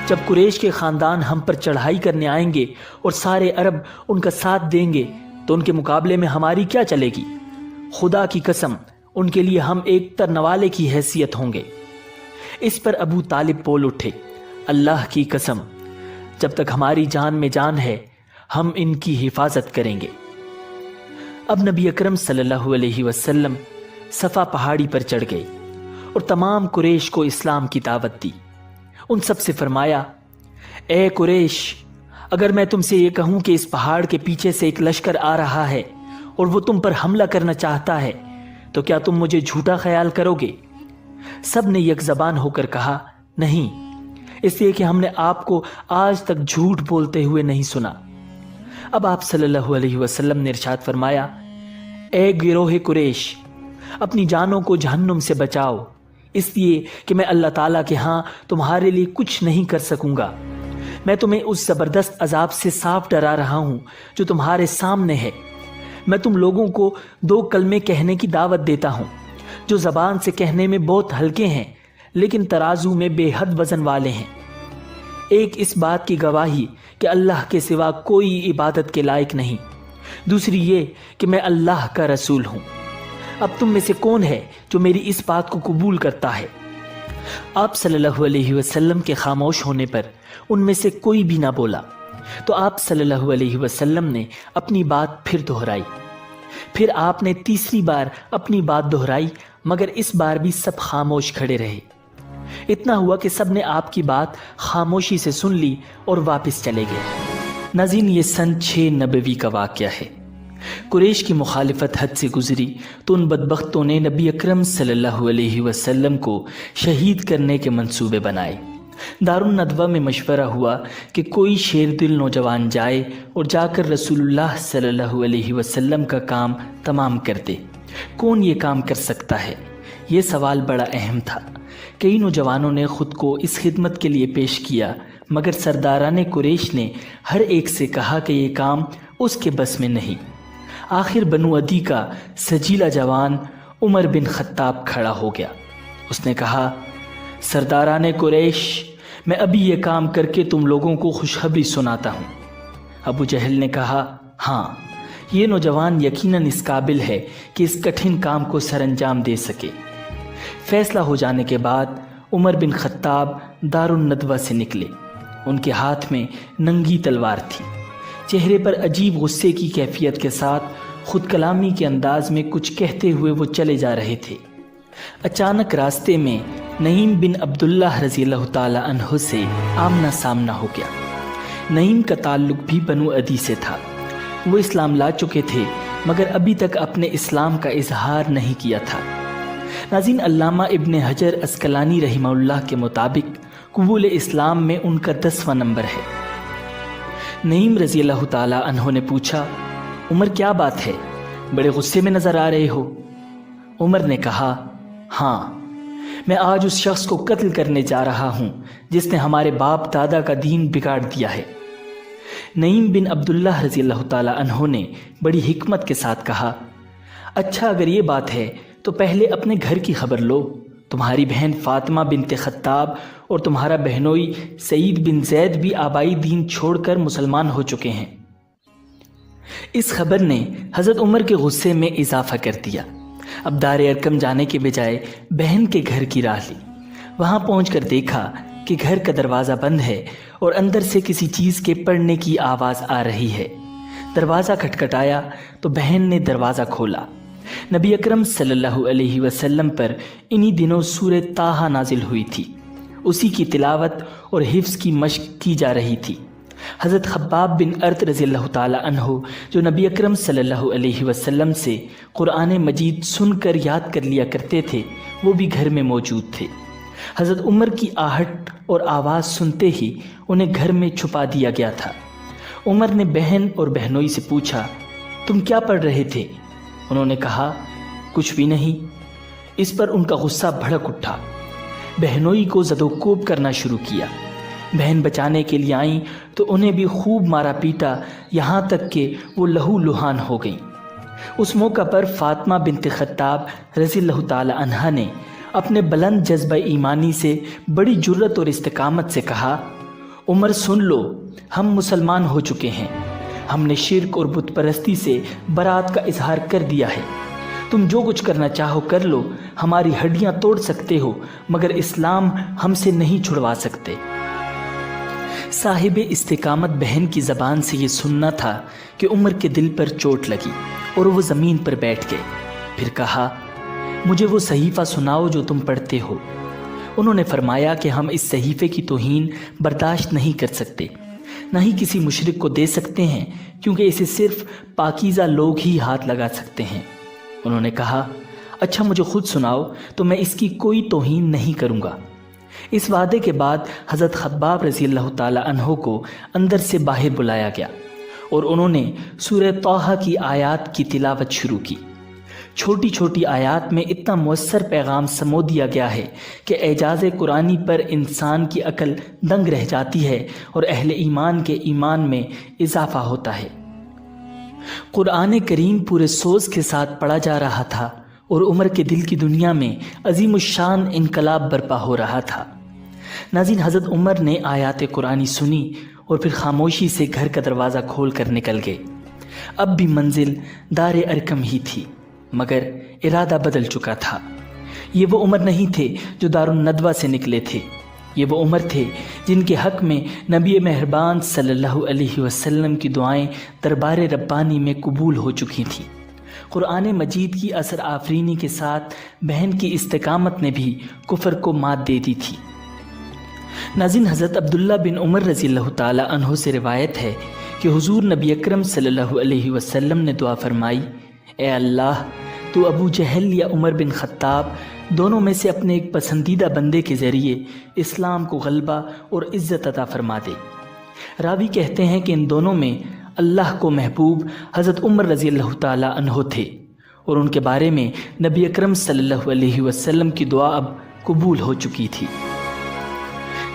جب قریش کے خاندان ہم پر چڑھائی کرنے آئیں گے اور سارے عرب ان کا ساتھ دیں گے تو ان کے مقابلے میں ہماری کیا چلے گی؟ خدا کی قسم، ان کے لیے ہم ایک ترنوالے کی حیثیت ہوں گے۔ اس پر ابو طالب بول اٹھے، اللہ کی قسم، جب تک ہماری جان میں جان ہے ہم ان کی حفاظت کریں گے۔ اب نبی اکرم صلی اللہ علیہ وسلم صفا پہاڑی پر چڑھ گئے اور تمام قریش کو اسلام کی دعوت دی۔ ان سب سے فرمایا، اے قریش، اگر میں تم سے یہ کہوں کہ اس پہاڑ کے پیچھے سے ایک لشکر آ رہا ہے اور وہ تم پر حملہ کرنا چاہتا ہے تو کیا تم مجھے جھوٹا خیال کرو گے؟ سب نے یک زبان ہو کر کہا نہیں، اس لیے کہ ہم نے آپ کو آج تک جھوٹ بولتے ہوئے نہیں سنا۔ اب آپ صلی اللہ علیہ وسلم نے ارشاد فرمایا، اے گروہ قریش، اپنی جانوں کو جہنم سے بچاؤ، اس لیے کہ میں اللہ تعالیٰ کے ہاں تمہارے لیے کچھ نہیں کر سکوں گا۔ میں تمہیں اس زبردست عذاب سے صاف ڈرا رہا ہوں جو تمہارے سامنے ہے۔ میں تم لوگوں کو 2 کلمے کہنے کی دعوت دیتا ہوں جو زبان سے کہنے میں بہت ہلکے ہیں لیکن ترازو میں بے حد وزن والے ہیں۔ ایک اس بات کی گواہی کہ اللہ کے سوا کوئی عبادت کے لائق نہیں، دوسری یہ کہ میں اللہ کا رسول ہوں۔ اب تم میں سے کون ہے جو میری اس بات کو قبول کرتا ہے؟ آپ صلی اللہ علیہ وسلم کے خاموش ہونے پر ان میں سے کوئی بھی نہ بولا تو آپ صلی اللہ علیہ وسلم نے اپنی بات پھر دہرائی۔ پھر آپ نے تیسری بار اپنی بات دہرائی مگر اس بار بھی سب خاموش کھڑے رہے۔ اتنا ہوا کہ سب نے آپ کی بات خاموشی سے سن لی اور واپس چلے گئے۔ ناظرین، یہ سن 6 نبوی کا واقعہ ہے۔ قریش کی مخالفت حد سے گزری تو ان بدبختوں نے نبی اکرم صلی اللہ علیہ وسلم کو شہید کرنے کے منصوبے بنائے۔ دارالندوہ میں مشورہ ہوا کہ کوئی شیر دل نوجوان جائے اور جا کر رسول اللہ صلی اللہ علیہ وسلم کا کام تمام کر دے۔ کون یہ کام کر سکتا ہے؟ یہ سوال بڑا اہم تھا۔ کئی نوجوانوں نے خود کو اس خدمت کے لیے پیش کیا مگر سرداران قریش نے ہر ایک سے کہا کہ یہ کام اس کے بس میں نہیں۔ آخر بنو عدی کا سجیلا جوان عمر بن خطاب کھڑا ہو گیا۔ اس نے کہا، سرداران قریش، میں ابھی یہ کام کر کے تم لوگوں کو خوشخبری سناتا ہوں۔ ابو جہل نے کہا، ہاں، یہ نوجوان یقیناً اس قابل ہے کہ اس کٹھن کام کو سر انجام دے سکے۔ فیصلہ ہو جانے کے بعد عمر بن خطاب دارالندوہ سے نکلے۔ ان کے ہاتھ میں ننگی تلوار تھی، چہرے پر عجیب غصے کی کیفیت کے ساتھ خود کلامی کے انداز میں کچھ کہتے ہوئے وہ چلے جا رہے تھے۔ اچانک راستے میں نعیم بن عبداللہ رضی اللہ تعالی عنہ سے آمنا سامنا ہو گیا۔ نعیم کا تعلق بھی بنو عدی سے تھا۔ وہ اسلام لا چکے تھے مگر ابھی تک اپنے اسلام کا اظہار نہیں کیا تھا۔ ناظرین، علامہ ابن حجر عسقلانی رحمہ اللہ کے مطابق قبول اسلام میں ان کا 10واں نمبر ہے۔ نعیم رضی اللہ تعالی عنہ نے پوچھا، عمر کیا بات ہے؟ بڑے غصے میں نظر آ رہے ہو۔ عمر نے کہا، ہاں، میں آج اس شخص کو قتل کرنے جا رہا ہوں جس نے ہمارے باپ دادا کا دین بگاڑ دیا ہے۔ نعیم بن عبداللہ رضی اللہ تعالی عنہ نے بڑی حکمت کے ساتھ کہا، اچھا، اگر یہ بات ہے تو پہلے اپنے گھر کی خبر لو۔ تمہاری بہن فاطمہ بنت خطاب اور تمہارا بہنوئی سعید بن زید بھی آبائی دین چھوڑ کر مسلمان ہو چکے ہیں۔ اس خبر نے حضرت عمر کے غصے میں اضافہ کر دیا۔ اب دار ارقم جانے کے بجائے بہن کے گھر کی راہ لی۔ وہاں پہنچ کر دیکھا کہ گھر کا دروازہ بند ہے اور اندر سے کسی چیز کے پڑنے کی آواز آ رہی ہے۔ دروازہ کھٹکھٹایا تو بہن نے دروازہ کھولا۔ نبی اکرم صلی اللہ علیہ وسلم پر انہی دنوں سورہ طٰہٰ نازل ہوئی تھی۔ اسی کی تلاوت اور حفظ کی مشق کی جا رہی تھی۔ حضرت خباب بن ارت رضی اللہ تعالی عنہ جو نبی اکرم صلی اللہ علیہ وسلم سے قرآن مجید سن کر یاد کر لیا کرتے تھے، وہ بھی گھر میں موجود تھے۔ حضرت عمر کی آہٹ اور آواز سنتے ہی انہیں گھر میں چھپا دیا گیا تھا۔ عمر نے بہن اور بہنوئی سے پوچھا، تم کیا پڑھ رہے تھے؟ انہوں نے کہا، کچھ بھی نہیں۔ اس پر ان کا غصہ بھڑک اٹھا۔ بہنوئی کو زد و کوب کرنا شروع کیا۔ بہن بچانے کے لیے آئیں تو انہیں بھی خوب مارا پیٹا، یہاں تک کہ وہ لہو لہان ہو گئیں۔ اس موقع پر فاطمہ بنت خطاب رضی اللہ تعالی عنہا نے اپنے بلند جذبہ ایمانی سے بڑی جرت اور استقامت سے کہا، عمر سن لو، ہم مسلمان ہو چکے ہیں۔ ہم نے شرک اور بت پرستی سے برات کا اظہار کر دیا ہے۔ تم جو کچھ کرنا چاہو کر لو، ہماری ہڈیاں توڑ سکتے ہو مگر اسلام ہم سے نہیں چھڑوا سکتے۔ صاحب استقامت بہن کی زبان سے یہ سننا تھا کہ عمر کے دل پر چوٹ لگی اور وہ زمین پر بیٹھ گئے۔ پھر کہا، مجھے وہ صحیفہ سناؤ جو تم پڑھتے ہو۔ انہوں نے فرمایا کہ ہم اس صحیفے کی توہین برداشت نہیں کر سکتے۔ نہ ہی کسی مشرک کو دے سکتے ہیں، کیونکہ اسے صرف پاکیزہ لوگ ہی ہاتھ لگا سکتے ہیں۔ انہوں نے کہا، اچھا مجھے خود سناؤ تو میں اس کی کوئی توہین نہیں کروں گا۔ اس وعدے کے بعد حضرت خباب رضی اللہ تعالی عنہ کو اندر سے باہر بلایا گیا اور انہوں نے سورہ طٰہٰ کی آیات کی تلاوت شروع کی۔ چھوٹی چھوٹی آیات میں اتنا مؤثر پیغام سمو دیا گیا ہے کہ اعجاز قرآنی پر انسان کی عقل دنگ رہ جاتی ہے اور اہل ایمان کے ایمان میں اضافہ ہوتا ہے۔ قرآن کریم پورے سوز کے ساتھ پڑھا جا رہا تھا اور عمر کے دل کی دنیا میں عظیم الشان انقلاب برپا ہو رہا تھا۔ ناظرین، حضرت عمر نے آیات قرآنی سنی اور پھر خاموشی سے گھر کا دروازہ کھول کر نکل گئے۔ اب بھی منزل دار ارقم ہی تھی، مگر ارادہ بدل چکا تھا۔ یہ وہ عمر نہیں تھے جو دار الندوہ سے نکلے تھے، یہ وہ عمر تھے جن کے حق میں نبی مہربان صلی اللہ علیہ وسلم کی دعائیں دربار ربانی میں قبول ہو چکی تھیں۔ قرآن مجید کی اثر آفرینی کے ساتھ بہن کی استقامت نے بھی کفر کو مات دے دی تھی۔ ناظرین، حضرت عبداللہ بن عمر رضی اللہ تعالی عنہ سے روایت ہے کہ حضور نبی اکرم صلی اللہ علیہ وسلم نے دعا فرمائی، اے اللہ تو ابو جہل یا عمر بن خطاب دونوں میں سے اپنے ایک پسندیدہ بندے کے ذریعے اسلام کو غلبہ اور عزت عطا فرما دے۔ راوی کہتے ہیں کہ ان دونوں میں اللہ کو محبوب حضرت عمر رضی اللہ تعالی عنہ تھے اور ان کے بارے میں نبی اکرم صلی اللہ علیہ وسلم کی دعا اب قبول ہو چکی تھی۔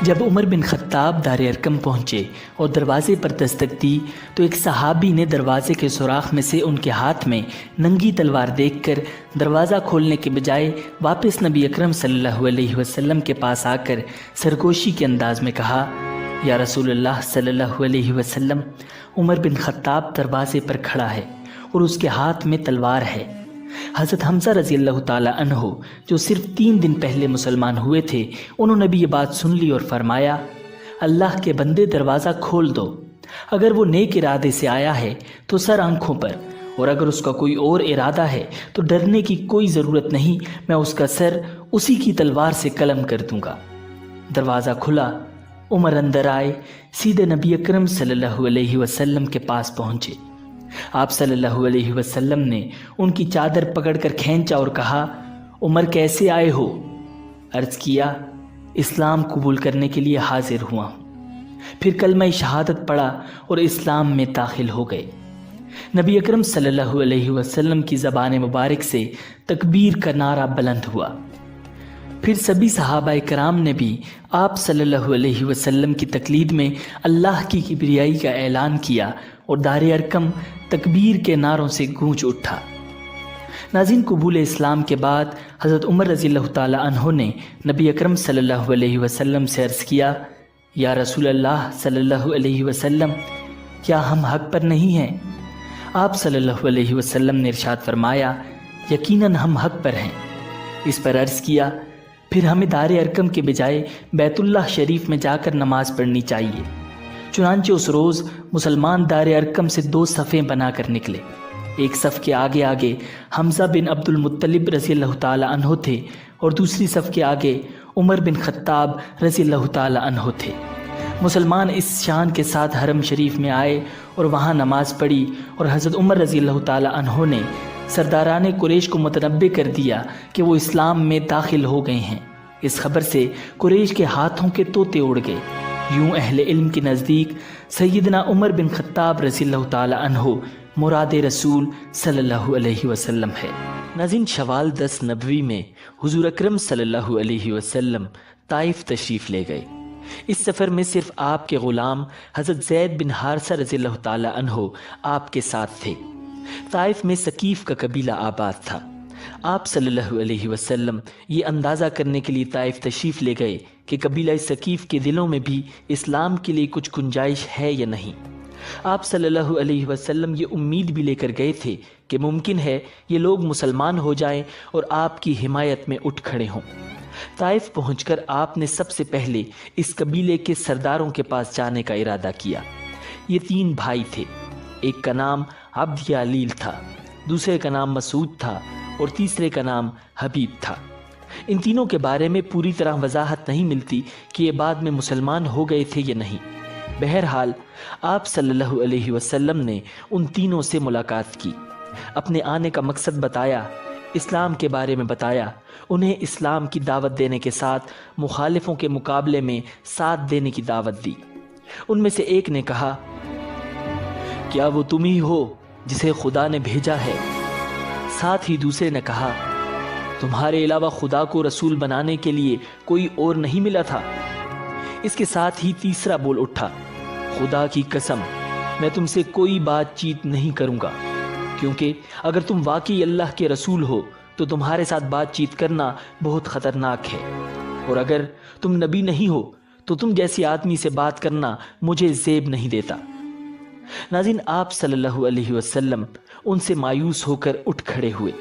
جب عمر بن خطاب دار ارقم پہنچے اور دروازے پر دستک دی تو ایک صحابی نے دروازے کے سوراخ میں سے ان کے ہاتھ میں ننگی تلوار دیکھ کر دروازہ کھولنے کے بجائے واپس نبی اکرم صلی اللہ علیہ وسلم کے پاس آ کر سرگوشی کے انداز میں کہا، یا رسول اللہ صلی اللہ علیہ وسلم، عمر بن خطاب دروازے پر کھڑا ہے اور اس کے ہاتھ میں تلوار ہے۔ حضرت حمزہ رضی اللہ تعالی عنہ جو صرف 3 دن پہلے مسلمان ہوئے تھے، انہوں نے بھی یہ بات سن لی اور فرمایا، اللہ کے بندے دروازہ کھول دو، اگر وہ نیک ارادے سے آیا ہے تو سر آنکھوں پر، اور اگر اس کا کوئی اور ارادہ ہے تو ڈرنے کی کوئی ضرورت نہیں، میں اس کا سر اسی کی تلوار سے قلم کر دوں گا۔ دروازہ کھلا، عمر اندر آئے، سیدھے نبی اکرم صلی اللہ علیہ وسلم کے پاس پہنچے۔ آپ صلی اللہ علیہ وسلم نے ان کی چادر پکڑ کر کھینچا اور کہا، عمر کیسے آئے ہو؟ عرض کیا، اسلام قبول کرنے کے لیے حاضر ہوا ہوں۔ پھر کلمہ شہادت پڑھا اور اسلام میں داخل ہو گئے۔ نبی اکرم صلی اللہ علیہ وسلم کی زبان مبارک سے تکبیر کا نعرہ بلند ہوا۔ پھر سبھی صحابہ کرام نے بھی آپ صلی اللہ علیہ وسلم کی تقلید میں اللہ کی کبریائی کا اعلان کیا اور دار ارقم تکبیر کے نعروں سے گونج اٹھا۔ ناظرین، قبول اسلام کے بعد حضرت عمر رضی اللہ تعالی عنہ نے نبی اکرم صلی اللہ علیہ وسلم سے عرض کیا، یا رسول اللہ صلی اللہ علیہ وسلم، کیا ہم حق پر نہیں ہیں؟ آپ صلی اللہ علیہ وسلم نے ارشاد فرمایا، یقیناً ہم حق پر ہیں۔ اس پر عرض کیا، پھر ہمیں دار ارقم کے بجائے بیت اللہ شریف میں جا کر نماز پڑھنی چاہیے۔ چنانچہ اس روز مسلمان دار ارقم سے 2 صفیں بنا کر نکلے۔ ایک صف کے آگے آگے حمزہ بن عبد المطلب رضی اللہ تعالی عنہ تھے اور دوسری صف کے آگے عمر بن خطاب رضی اللہ تعالی عنہ تھے۔ مسلمان اس شان کے ساتھ حرم شریف میں آئے اور وہاں نماز پڑھی اور حضرت عمر رضی اللہ تعالی عنہ نے سرداران قریش کو متنبع کر دیا کہ وہ اسلام میں داخل ہو گئے ہیں۔ اس خبر سے قریش کے ہاتھوں کے طوطے اڑ گئے۔ یوں اہل علم کے نزدیک سیدنا عمر بن خطاب رضی اللہ تعالی عنہ مراد رسول صلی اللہ علیہ وسلم ہے۔ ناظرین، شوال 10 نبوی میں حضور اکرم صلی اللہ علیہ وسلم طائف تشریف لے گئے۔ اس سفر میں صرف آپ کے غلام حضرت زید بن حارثہ رضی اللہ تعالی عنہ آپ کے ساتھ تھے۔ طائف میں ثقیف کا قبیلہ آباد تھا۔ آپ صلی اللہ علیہ وسلم یہ اندازہ کرنے کے لیے طائف تشریف لے گئے کہ قبیلہ ثقیف کے دلوں میں بھی اسلام کے لیے کچھ گنجائش ہے یا نہیں۔ آپ صلی اللہ علیہ وسلم یہ امید بھی لے کر گئے تھے کہ ممکن ہے یہ لوگ مسلمان ہو جائیں اور آپ کی حمایت میں اٹھ کھڑے ہوں۔ طائف پہنچ کر آپ نے سب سے پہلے اس قبیلے کے سرداروں کے پاس جانے کا ارادہ کیا۔ یہ 3 بھائی تھے، ایک کا نام عبد یا علیل تھا، دوسرے کا نام مسعود تھا اور تیسرے کا نام حبیب تھا۔ ان تینوں کے بارے میں پوری طرح وضاحت نہیں ملتی کہ یہ بعد میں مسلمان ہو گئے تھے یا نہیں، بہرحال آپ صلی اللہ علیہ وسلم نے ان تینوں سے ملاقات کی، اپنے آنے کا مقصد بتایا، اسلام کے بارے میں بتایا، انہیں اسلام کی دعوت دینے کے ساتھ مخالفوں کے مقابلے میں ساتھ دینے کی دعوت دی۔ ان میں سے ایک نے کہا، کیا وہ تم ہی ہو جسے خدا نے بھیجا ہے؟ ساتھ ہی دوسرے نے کہا، تمہارے علاوہ خدا کو رسول بنانے کے لیے کوئی اور نہیں ملا تھا؟ اس کے ساتھ ہی تیسرا بول اٹھا، خدا کی قسم میں تم سے کوئی بات چیت نہیں کروں گا، کیونکہ اگر تم واقعی اللہ کے رسول ہو تو تمہارے ساتھ بات چیت کرنا بہت خطرناک ہے، اور اگر تم نبی نہیں ہو تو تم جیسے آدمی سے بات کرنا مجھے زیب نہیں دیتا۔ ناظرین، آپ صلی اللہ علیہ وسلم ان سے مایوس ہو کر اٹھ کھڑے ہوئے۔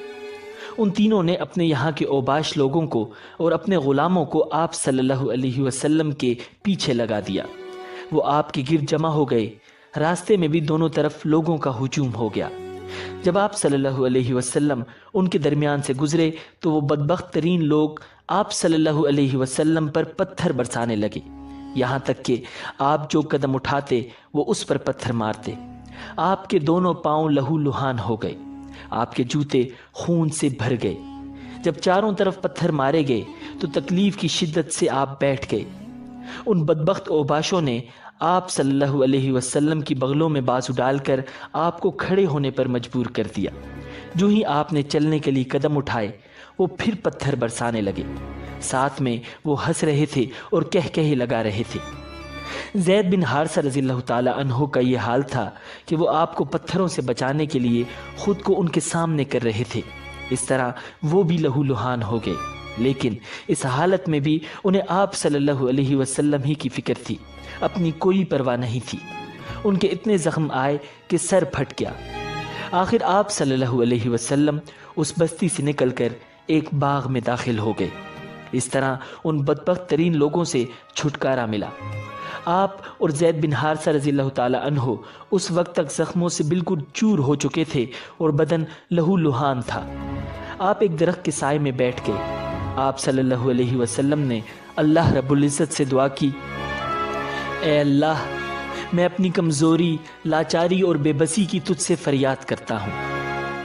ان تینوں نے اپنے یہاں کے اوباش لوگوں کو اور اپنے غلاموں کو آپ صلی اللہ علیہ وسلم کے پیچھے لگا دیا۔ وہ آپ کے گرد جمع ہو گئے۔ راستے میں بھی دونوں طرف لوگوں کا ہجوم ہو گیا۔ جب آپ صلی اللہ علیہ وسلم ان کے درمیان سے گزرے تو وہ بدبخت ترین لوگ آپ صلی اللہ علیہ وسلم پر پتھر برسانے لگے، یہاں تک کہ آپ جو قدم اٹھاتے وہ اس پر پتھر مارتے۔ آپ کے دونوں پاؤں لہو لہان ہو گئے، آپ کے جوتے خون سے بھر گئے۔ جب چاروں طرف پتھر مارے گئے تو تکلیف کی شدت سے آپ بیٹھ گئے۔ ان بدبخت اوباشوں نے آپ صلی اللہ علیہ وسلم کی بغلوں میں بازو ڈال کر آپ کو کھڑے ہونے پر مجبور کر دیا۔ جو ہی آپ نے چلنے کے لیے قدم اٹھائے وہ پھر پتھر برسانے لگے، ساتھ میں وہ ہنس رہے تھے اور کہے لگا رہے تھے۔ زید بن حارثہ رضی اللہ تعالی عنہ کا یہ حال تھا کہ وہ آپ کو پتھروں سے بچانے کے لیے خود کو ان کے سامنے کر رہے تھے۔ اس طرح وہ بھی لہو لہان ہو گئے، لیکن اس حالت میں بھی انہیں آپ صلی اللہ علیہ وسلم ہی کی فکر تھی، اپنی کوئی پرواہ نہیں تھی۔ ان کے اتنے زخم آئے کہ سر پھٹ گیا۔ آخر آپ صلی اللہ علیہ وسلم اس بستی سے نکل کر ایک باغ میں داخل ہو گئے۔ اس طرح ان بدبخت ترین لوگوں سے چھٹکارا ملا۔ آپ اور زید بن حارثہ رضی اللہ تعالی عنہ اس وقت تک زخموں سے بالکل چور ہو چکے تھے اور بدن لہو لہان تھا۔ آپ ایک درخت کے سائے میں بیٹھ گئے۔ آپ صلی اللہ علیہ وسلم نے اللہ رب العزت سے دعا کی، اے اللہ، میں اپنی کمزوری، لاچاری اور بے بسی کی تجھ سے فریاد کرتا ہوں۔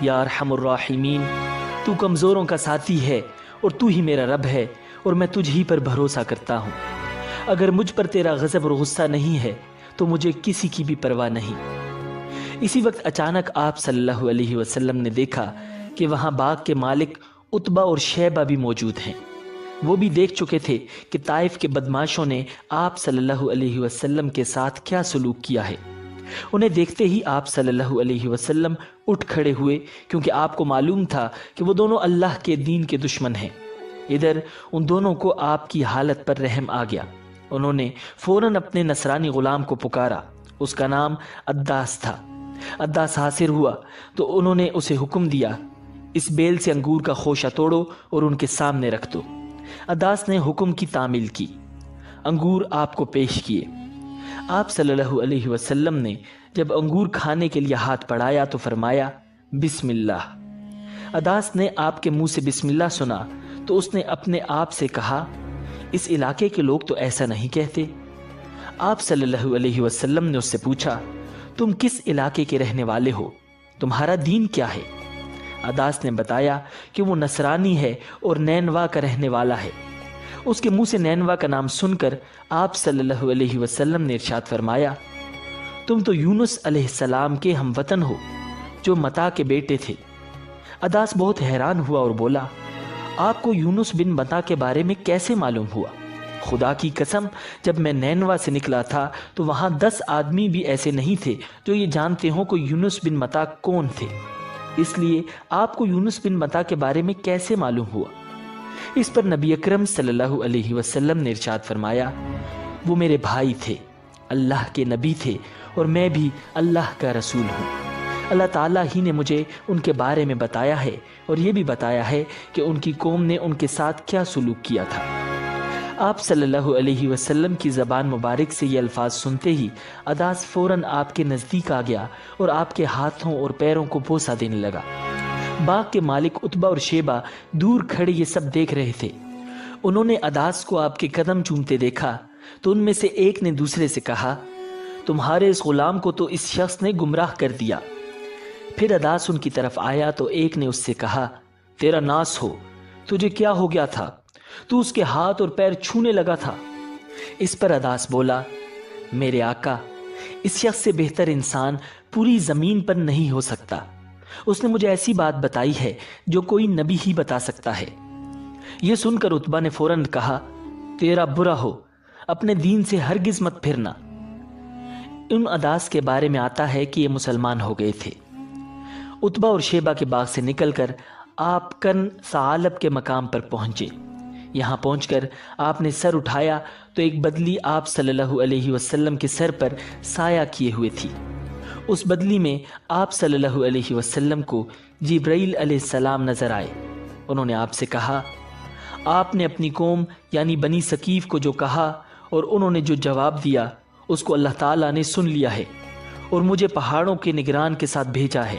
یا ارحم الراحمین، تو کمزوروں کا ساتھی ہے اور تو ہی میرا رب ہے، اور میں تجھ ہی پر بھروسہ کرتا ہوں۔ اگر مجھ پر تیرا غضب اور غصہ نہیں ہے تو مجھے کسی کی بھی پرواہ نہیں۔ اسی وقت اچانک آپ صلی اللہ علیہ وسلم نے دیکھا کہ وہاں باغ کے مالک عتبہ اور شیبہ بھی موجود ہیں۔ وہ بھی دیکھ چکے تھے کہ طائف کے بدماشوں نے آپ صلی اللہ علیہ وسلم کے ساتھ کیا سلوک کیا ہے۔ انہیں دیکھتے ہی آپ صلی اللہ علیہ وسلم اٹھ کھڑے ہوئے، کیونکہ آپ کو معلوم تھا کہ وہ دونوں اللہ کے دین کے دشمن ہیں۔ ادھر ان دونوں کو آپ کی حالت پر رحم آ گیا۔ انہوں نے فوراً اپنے نصرانی غلام کو پکارا، اس کا نام عداس تھا۔ عداس حاضر ہوا تو انہوں نے اسے حکم دیا، اس بیل سے انگور کا خوشہ توڑو اور ان کے سامنے رکھ دو۔ عداس نے حکم کی تعمیل کی، انگور آپ کو پیش کیے۔ آپ صلی اللہ علیہ وسلم نے جب انگور کھانے کے لیے ہاتھ بڑھایا تو فرمایا، بسم اللہ۔ عداس نے آپ کے منہ سے بسم اللہ سنا تو اس نے اپنے آپ سے کہا، اس علاقے کے لوگ تو ایسا نہیں کہتے۔ آپ صلی اللہ علیہ وسلم نے اس سے پوچھا، تم کس علاقے کے رہنے والے ہو؟ تمہارا دین کیا ہے؟ عداس نے بتایا کہ وہ نصرانی ہے اور نینوا کا رہنے والا ہے۔ اس کے منہ سے نینوا کا نام سن کر آپ صلی اللہ علیہ وسلم نے ارشاد فرمایا، تم تو یونس علیہ السلام کے ہم وطن ہو جو متا کے بیٹے تھے۔ عداس بہت حیران ہوا اور بولا، آپ کو یونس بن متا کے بارے میں کیسے معلوم ہوا؟ خدا کی قسم، جب میں نینوا سے نکلا تھا تو وہاں 10 آدمی بھی ایسے نہیں تھے جو یہ جانتے ہوں کہ یونس بن متا کون تھے، اس لیے آپ کو یونس بن متا کے بارے میں کیسے معلوم ہوا؟ اس پر نبی اکرم صلی اللہ علیہ وسلم نے ارشاد فرمایا، وہ میرے بھائی تھے، اللہ کے نبی تھے اور میں بھی اللہ کا رسول ہوں۔ اللہ تعالیٰ ہی نے مجھے ان کے بارے میں بتایا ہے اور یہ بھی بتایا ہے کہ ان کی قوم نے ان کے ساتھ کیا سلوک کیا تھا۔ آپ صلی اللہ علیہ وسلم کی زبان مبارک سے یہ الفاظ سنتے ہی عداس فوراً آپ کے نزدیک آ گیا اور آپ کے ہاتھوں اور پیروں کو بوسہ دینے لگا۔ باغ کے مالک عتبہ اور شیبہ دور کھڑے یہ سب دیکھ رہے تھے۔ انہوں نے عداس کو آپ کے قدم چومتے دیکھا تو ان میں سے ایک نے دوسرے سے کہا، تمہارے اس غلام کو تو اس شخص نے گمراہ کر دیا۔ پھر عداس ان کی طرف آیا تو ایک نے اس سے کہا، تیرا ناس ہو، تجھے کیا ہو گیا تھا؟ تو اس کے ہاتھ اور پیر چھونے لگا تھا۔ اس پر عداس بولا، میرے آقا، اس شخص سے بہتر انسان پوری زمین پر نہیں ہو سکتا۔ اس نے مجھے ایسی بات بتائی ہے جو کوئی نبی ہی بتا سکتا ہے۔ یہ سن کر عتبہ نے فوراً کہا، تیرا برا ہو، اپنے دین سے ہرگز مت پھرنا۔ ان عداس کے بارے میں آتا ہے کہ یہ مسلمان ہو گئے تھے۔ عتبہ اور شیبہ کے باغ سے نکل کر آپ کن ثعالب کے مقام پر پہنچے۔ یہاں پہنچ کر آپ نے سر اٹھایا تو ایک بدلی آپ صلی اللہ علیہ وسلم کے سر پر سایہ کیے ہوئے تھی۔ اس بدلی میں آپ صلی اللہ علیہ وسلم کو جبرائیل علیہ السلام نظر آئے۔ انہوں نے آپ سے کہا، آپ نے اپنی قوم یعنی بنی ثقیف کو جو کہا اور انہوں نے جو جواب دیا اس کو اللہ تعالیٰ نے سن لیا ہے اور مجھے پہاڑوں کے نگران کے ساتھ بھیجا ہے،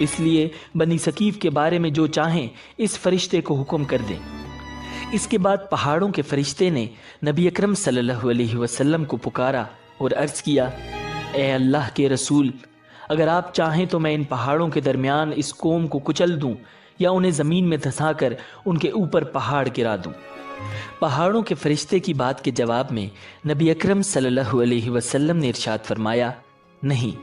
اس لیے بنی ثقیف کے بارے میں جو چاہیں اس فرشتے کو حکم کر دیں۔ اس کے بعد پہاڑوں کے فرشتے نے نبی اکرم صلی اللہ علیہ وسلم کو پکارا اور عرض کیا، اے اللہ کے رسول، اگر آپ چاہیں تو میں ان پہاڑوں کے درمیان اس قوم کو کچل دوں یا انہیں زمین میں دھسا کر ان کے اوپر پہاڑ گرا دوں۔ پہاڑوں کے فرشتے کی بات کے جواب میں نبی اکرم صلی اللہ علیہ وسلم نے ارشاد فرمایا، نہیں،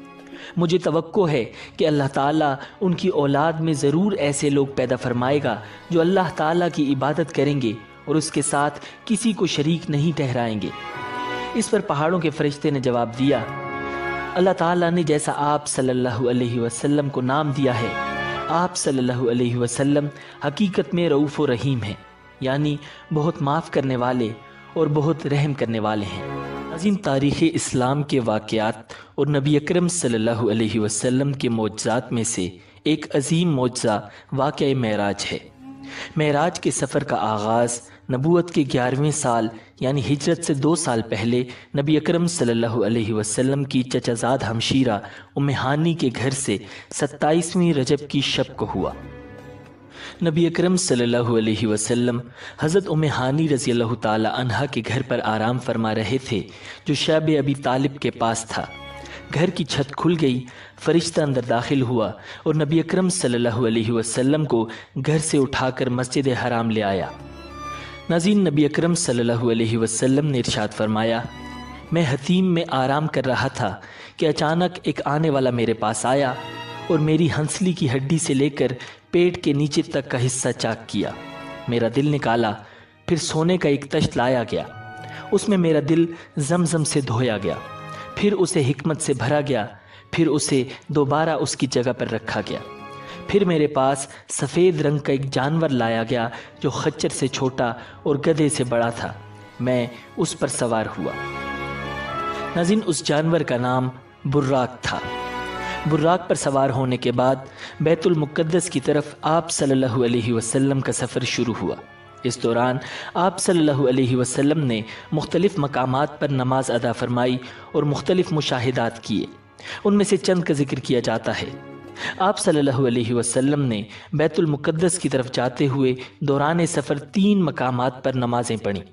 مجھے توقع ہے کہ اللہ تعالیٰ ان کی اولاد میں ضرور ایسے لوگ پیدا فرمائے گا جو اللہ تعالیٰ کی عبادت کریں گے اور اس کے ساتھ کسی کو شریک نہیں ٹھہرائیں گے۔ اس پر پہاڑوں کے فرشتے نے جواب دیا، اللہ تعالیٰ نے جیسا آپ صلی اللہ علیہ وسلم کو نام دیا ہے، آپ صلی اللہ علیہ وسلم حقیقت میں رؤوف و رحیم ہیں، یعنی بہت معاف کرنے والے اور بہت رحم کرنے والے ہیں۔ عظیم تاریخ اسلام کے واقعات اور نبی اکرم صلی اللہ علیہ وسلم کے معجزات میں سے ایک عظیم معجزہ واقعہ معراج ہے۔ معراج کے سفر کا آغاز نبوت کے 11ویں سال یعنی ہجرت سے 2 سال پہلے نبی اکرم صلی اللہ علیہ وسلم کی چچا زاد ہمشیرہ ام ہانی کے گھر سے 27ویں رجب کی شب کو ہوا۔ نبی اکرم صلی اللہ علیہ وسلم حضرت ام ہانی رضی اللہ تعالی عنہا کے گھر پر آرام فرما رہے تھے جو شیب ابی طالب کے پاس تھا۔ گھر کی چھت کھل گئی، فرشتہ اندر داخل ہوا اور نبی اکرم صلی اللہ علیہ وسلم کو گھر سے اٹھا کر مسجد حرام لے آیا۔ ناظرین، نبی اکرم صلی اللہ علیہ وسلم نے ارشاد فرمایا، میں حتیم میں آرام کر رہا تھا کہ اچانک ایک آنے والا میرے پاس آیا اور میری ہنسلی کی ہڈی سے لے کر پیٹ کے نیچے تک کا حصہ چاک کیا۔ میرا دل نکالا، پھر سونے کا ایک تشت لایا گیا، اس میں میرا دل زمزم سے دھویا گیا، پھر اسے حکمت سے بھرا گیا، پھر اسے دوبارہ اس کی جگہ پر رکھا گیا۔ پھر میرے پاس سفید رنگ کا ایک جانور لایا گیا جو خچر سے چھوٹا اور گدھے سے بڑا تھا، میں اس پر سوار ہوا۔ ناظرین، اس جانور کا نام براق تھا۔ براق پر سوار ہونے کے بعد بیت المقدس کی طرف آپ صلی اللہ علیہ وسلم کا سفر شروع ہوا۔ اس دوران آپ صلی اللہ علیہ وسلم نے مختلف مقامات پر نماز ادا فرمائی اور مختلف مشاہدات کیے۔ ان میں سے چند کا ذکر کیا جاتا ہے۔ آپ صلی اللہ علیہ وسلم نے بیت المقدس کی طرف جاتے ہوئے دوران سفر 3 مقامات پر نمازیں پڑھیں۔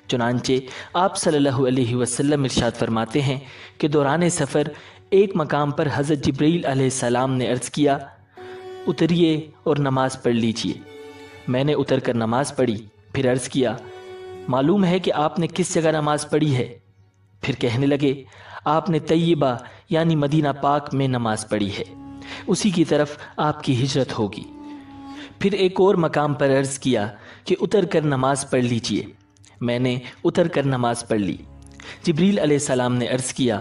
چنانچہ آپ صلی اللہ علیہ وسلم ارشاد فرماتے ہیں کہ دوران سفر ایک مقام پر حضرت جبرائیل علیہ السلام نے عرض کیا، اتریے اور نماز پڑھ لیجئے۔ میں نے اتر کر نماز پڑھی، پھر عرض کیا، معلوم ہے کہ آپ نے کس جگہ نماز پڑھی ہے؟ پھر کہنے لگے، آپ نے طیبہ یعنی مدینہ پاک میں نماز پڑھی ہے، اسی کی طرف آپ کی ہجرت ہوگی۔ پھر ایک اور مقام پر عرض کیا کہ اتر کر نماز پڑھ لیجئے۔ میں نے اتر کر نماز پڑھ لی۔ جبریل علیہ السلام نے عرض کیا،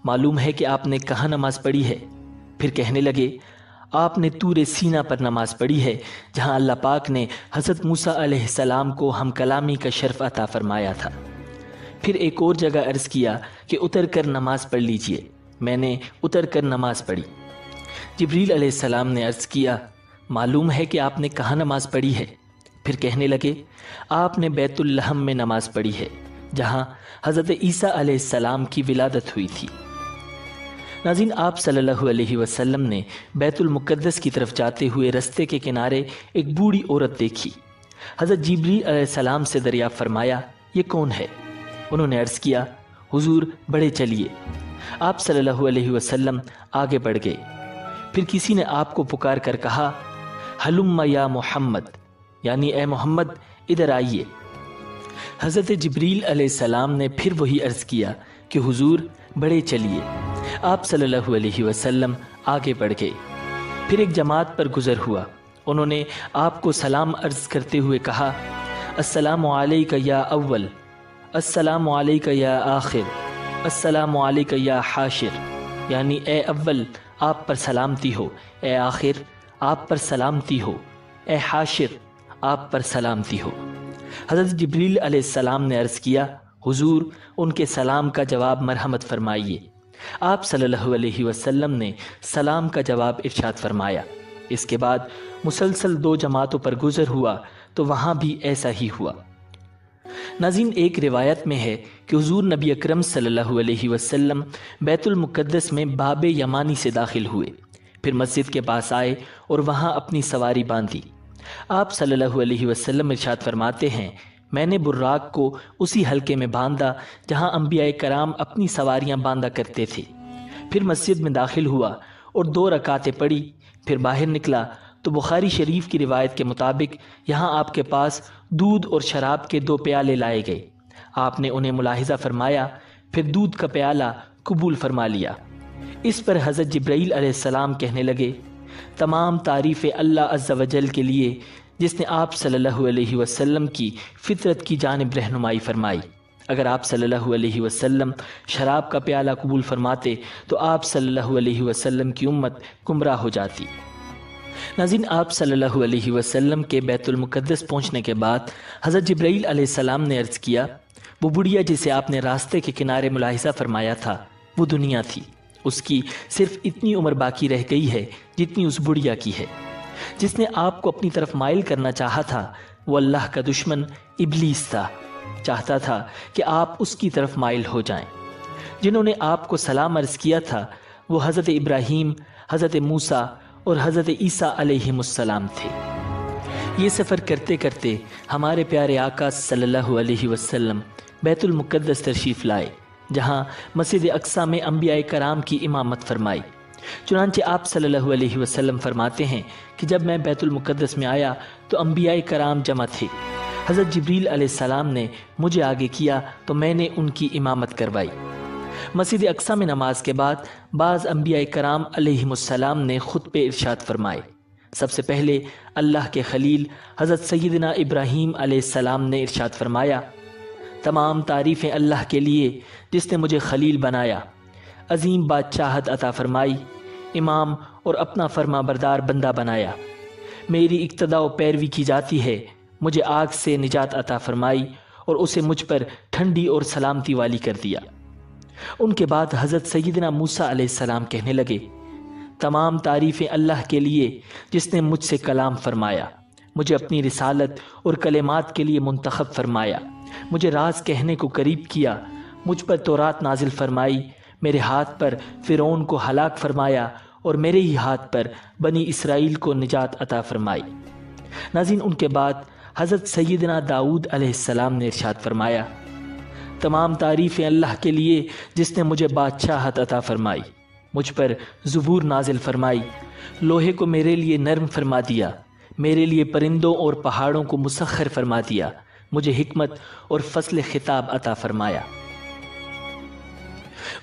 معلوم ہے کہ آپ نے کہاں نماز پڑھی ہے؟ پھر کہنے لگے، آپ نے طور سینا پر نماز پڑھی ہے جہاں اللہ پاک نے حضرت موسیٰ علیہ السلام کو ہم کلامی کا شرف عطا فرمایا تھا۔ پھر ایک اور جگہ عرض کیا کہ اتر کر نماز پڑھ لیجئے۔ میں نے اتر کر نماز پڑھی۔ جبریل علیہ السلام نے عرض کیا، معلوم ہے کہ آپ نے کہاں نماز پڑھی ہے؟ پھر کہنے لگے، آپ نے بیت اللحم میں نماز پڑھی ہے جہاں حضرت عیسیٰ علیہ السلام کی ولادت ہوئی تھی۔ ناظرین، آپ صلی اللہ علیہ وسلم نے بیت المقدس کی طرف جاتے ہوئے رستے کے کنارے ایک بوڑھی عورت دیکھی۔ حضرت جبریل علیہ السلام سے دریافت فرمایا، یہ کون ہے؟ انہوں نے عرض کیا، حضور بڑھے چلیے۔ آپ صلی اللہ علیہ وسلم آگے بڑھ گئے۔ پھر کسی نے آپ کو پکار کر کہا، ہلم یا محمد، یعنی اے محمد ادھر آئیے۔ حضرت جبریل علیہ السلام نے پھر وہی عرض کیا کہ حضور بڑھے چلیے۔ آپ صلی اللہ علیہ وسلم آگے بڑھ گئے۔ پھر ایک جماعت پر گزر ہوا، انہوں نے آپ کو سلام عرض کرتے ہوئے کہا، السلام علیکہ یا اول، السلام علیکہ یا آخر، السلام علیکہ یا حاشر، یعنی اے اول آپ پر سلامتی ہو، اے آخر آپ پر سلامتی ہو، اے حاشر آپ پر سلامتی ہو۔ حضرت جبریل علیہ السلام نے عرض کیا، حضور ان کے سلام کا جواب مرحمت فرمائیے۔ آپ صلی اللہ علیہ وسلم نے سلام کا جواب ارشاد فرمایا۔ اس کے بعد مسلسل 2 جماعتوں پر گزر ہوا تو وہاں بھی ایسا ہی ہوا۔ ناظرین، ایک روایت میں ہے کہ حضور نبی اکرم صلی اللہ علیہ وسلم بیت المقدس میں باب یمانی سے داخل ہوئے، پھر مسجد کے پاس آئے اور وہاں اپنی سواری باندھی۔ آپ صلی اللہ علیہ وسلم ارشاد فرماتے ہیں، میں نے براق کو اسی حلقے میں باندھا جہاں انبیاء کرام اپنی سواریاں باندھا کرتے تھے۔ پھر مسجد میں داخل ہوا اور 2 رکعتیں پڑھی، پھر باہر نکلا تو بخاری شریف کی روایت کے مطابق یہاں آپ کے پاس دودھ اور شراب کے 2 پیالے لائے گئے۔ آپ نے انہیں ملاحظہ فرمایا، پھر دودھ کا پیالہ قبول فرما لیا۔ اس پر حضرت جبرائیل علیہ السلام کہنے لگے، تمام تعریف اللہ عز و جل کے لیے جس نے آپ صلی اللہ علیہ وسلم کی فطرت کی جانب رہنمائی فرمائی۔ اگر آپ صلی اللہ علیہ وسلم شراب کا پیالہ قبول فرماتے تو آپ صلی اللہ علیہ وسلم کی امت گمراہ ہو جاتی۔ ناظرین، آپ صلی اللہ علیہ وسلم کے بیت المقدس پہنچنے کے بعد حضرت جبرائیل علیہ السلام نے عرض کیا، وہ بڑھیا جسے آپ نے راستے کے کنارے ملاحظہ فرمایا تھا وہ دنیا تھی، اس کی صرف اتنی عمر باقی رہ گئی ہے جتنی اس بڑھیا کی ہے۔ جس نے آپ کو اپنی طرف مائل کرنا چاہا تھا وہ اللہ کا دشمن ابلیس تھا، چاہتا تھا کہ آپ اس کی طرف مائل ہو جائیں۔ جنہوں نے آپ کو سلام عرض کیا تھا وہ حضرت ابراہیم، حضرت موسیٰ اور حضرت عیسیٰ علیہ السلام تھے۔ یہ سفر کرتے کرتے ہمارے پیارے آقا صلی اللہ علیہ وسلم بیت المقدس تشریف لائے، جہاں مسجد اقصیٰ میں انبیاء کرام کی امامت فرمائی۔ چنانچہ آپ صلی اللہ علیہ وسلم فرماتے ہیں کہ جب میں بیت المقدس میں آیا تو انبیاء کرام جمع تھے۔ حضرت جبریل علیہ السلام نے مجھے آگے کیا تو میں نے ان کی امامت کروائی۔ مسجد اقصیٰ میں نماز کے بعد بعض انبیاء کرام علیہم السلام نے خطبے ارشاد فرمائے۔ سب سے پہلے اللہ کے خلیل حضرت سیدنا ابراہیم علیہ السلام نے ارشاد فرمایا، تمام تعریفیں اللہ کے لیے جس نے مجھے خلیل بنایا، عظیم بادشاہت عطا فرمائی، امام اور اپنا فرما بردار بندہ بنایا، میری اقتداء و پیروی کی جاتی ہے، مجھے آگ سے نجات عطا فرمائی اور اسے مجھ پر ٹھنڈی اور سلامتی والی کر دیا۔ ان کے بعد حضرت سیدنا موسیٰ علیہ السلام کہنے لگے، تمام تعریفیں اللہ کے لیے جس نے مجھ سے کلام فرمایا، مجھے اپنی رسالت اور کلمات کے لیے منتخب فرمایا، مجھے راز کہنے کو قریب کیا، مجھ پر تورات نازل فرمائی، میرے ہاتھ پر فرعون کو ہلاک فرمایا اور میرے ہی ہاتھ پر بنی اسرائیل کو نجات عطا فرمائی۔ ناظرین، ان کے بعد حضرت سیدنا داؤد علیہ السلام نے ارشاد فرمایا، تمام تعریفیں اللہ کے لیے جس نے مجھے بادشاہت عطا فرمائی، مجھ پر زبور نازل فرمائی، لوہے کو میرے لیے نرم فرما دیا، میرے لیے پرندوں اور پہاڑوں کو مسخر فرما دیا، مجھے حکمت اور فصل خطاب عطا فرمایا۔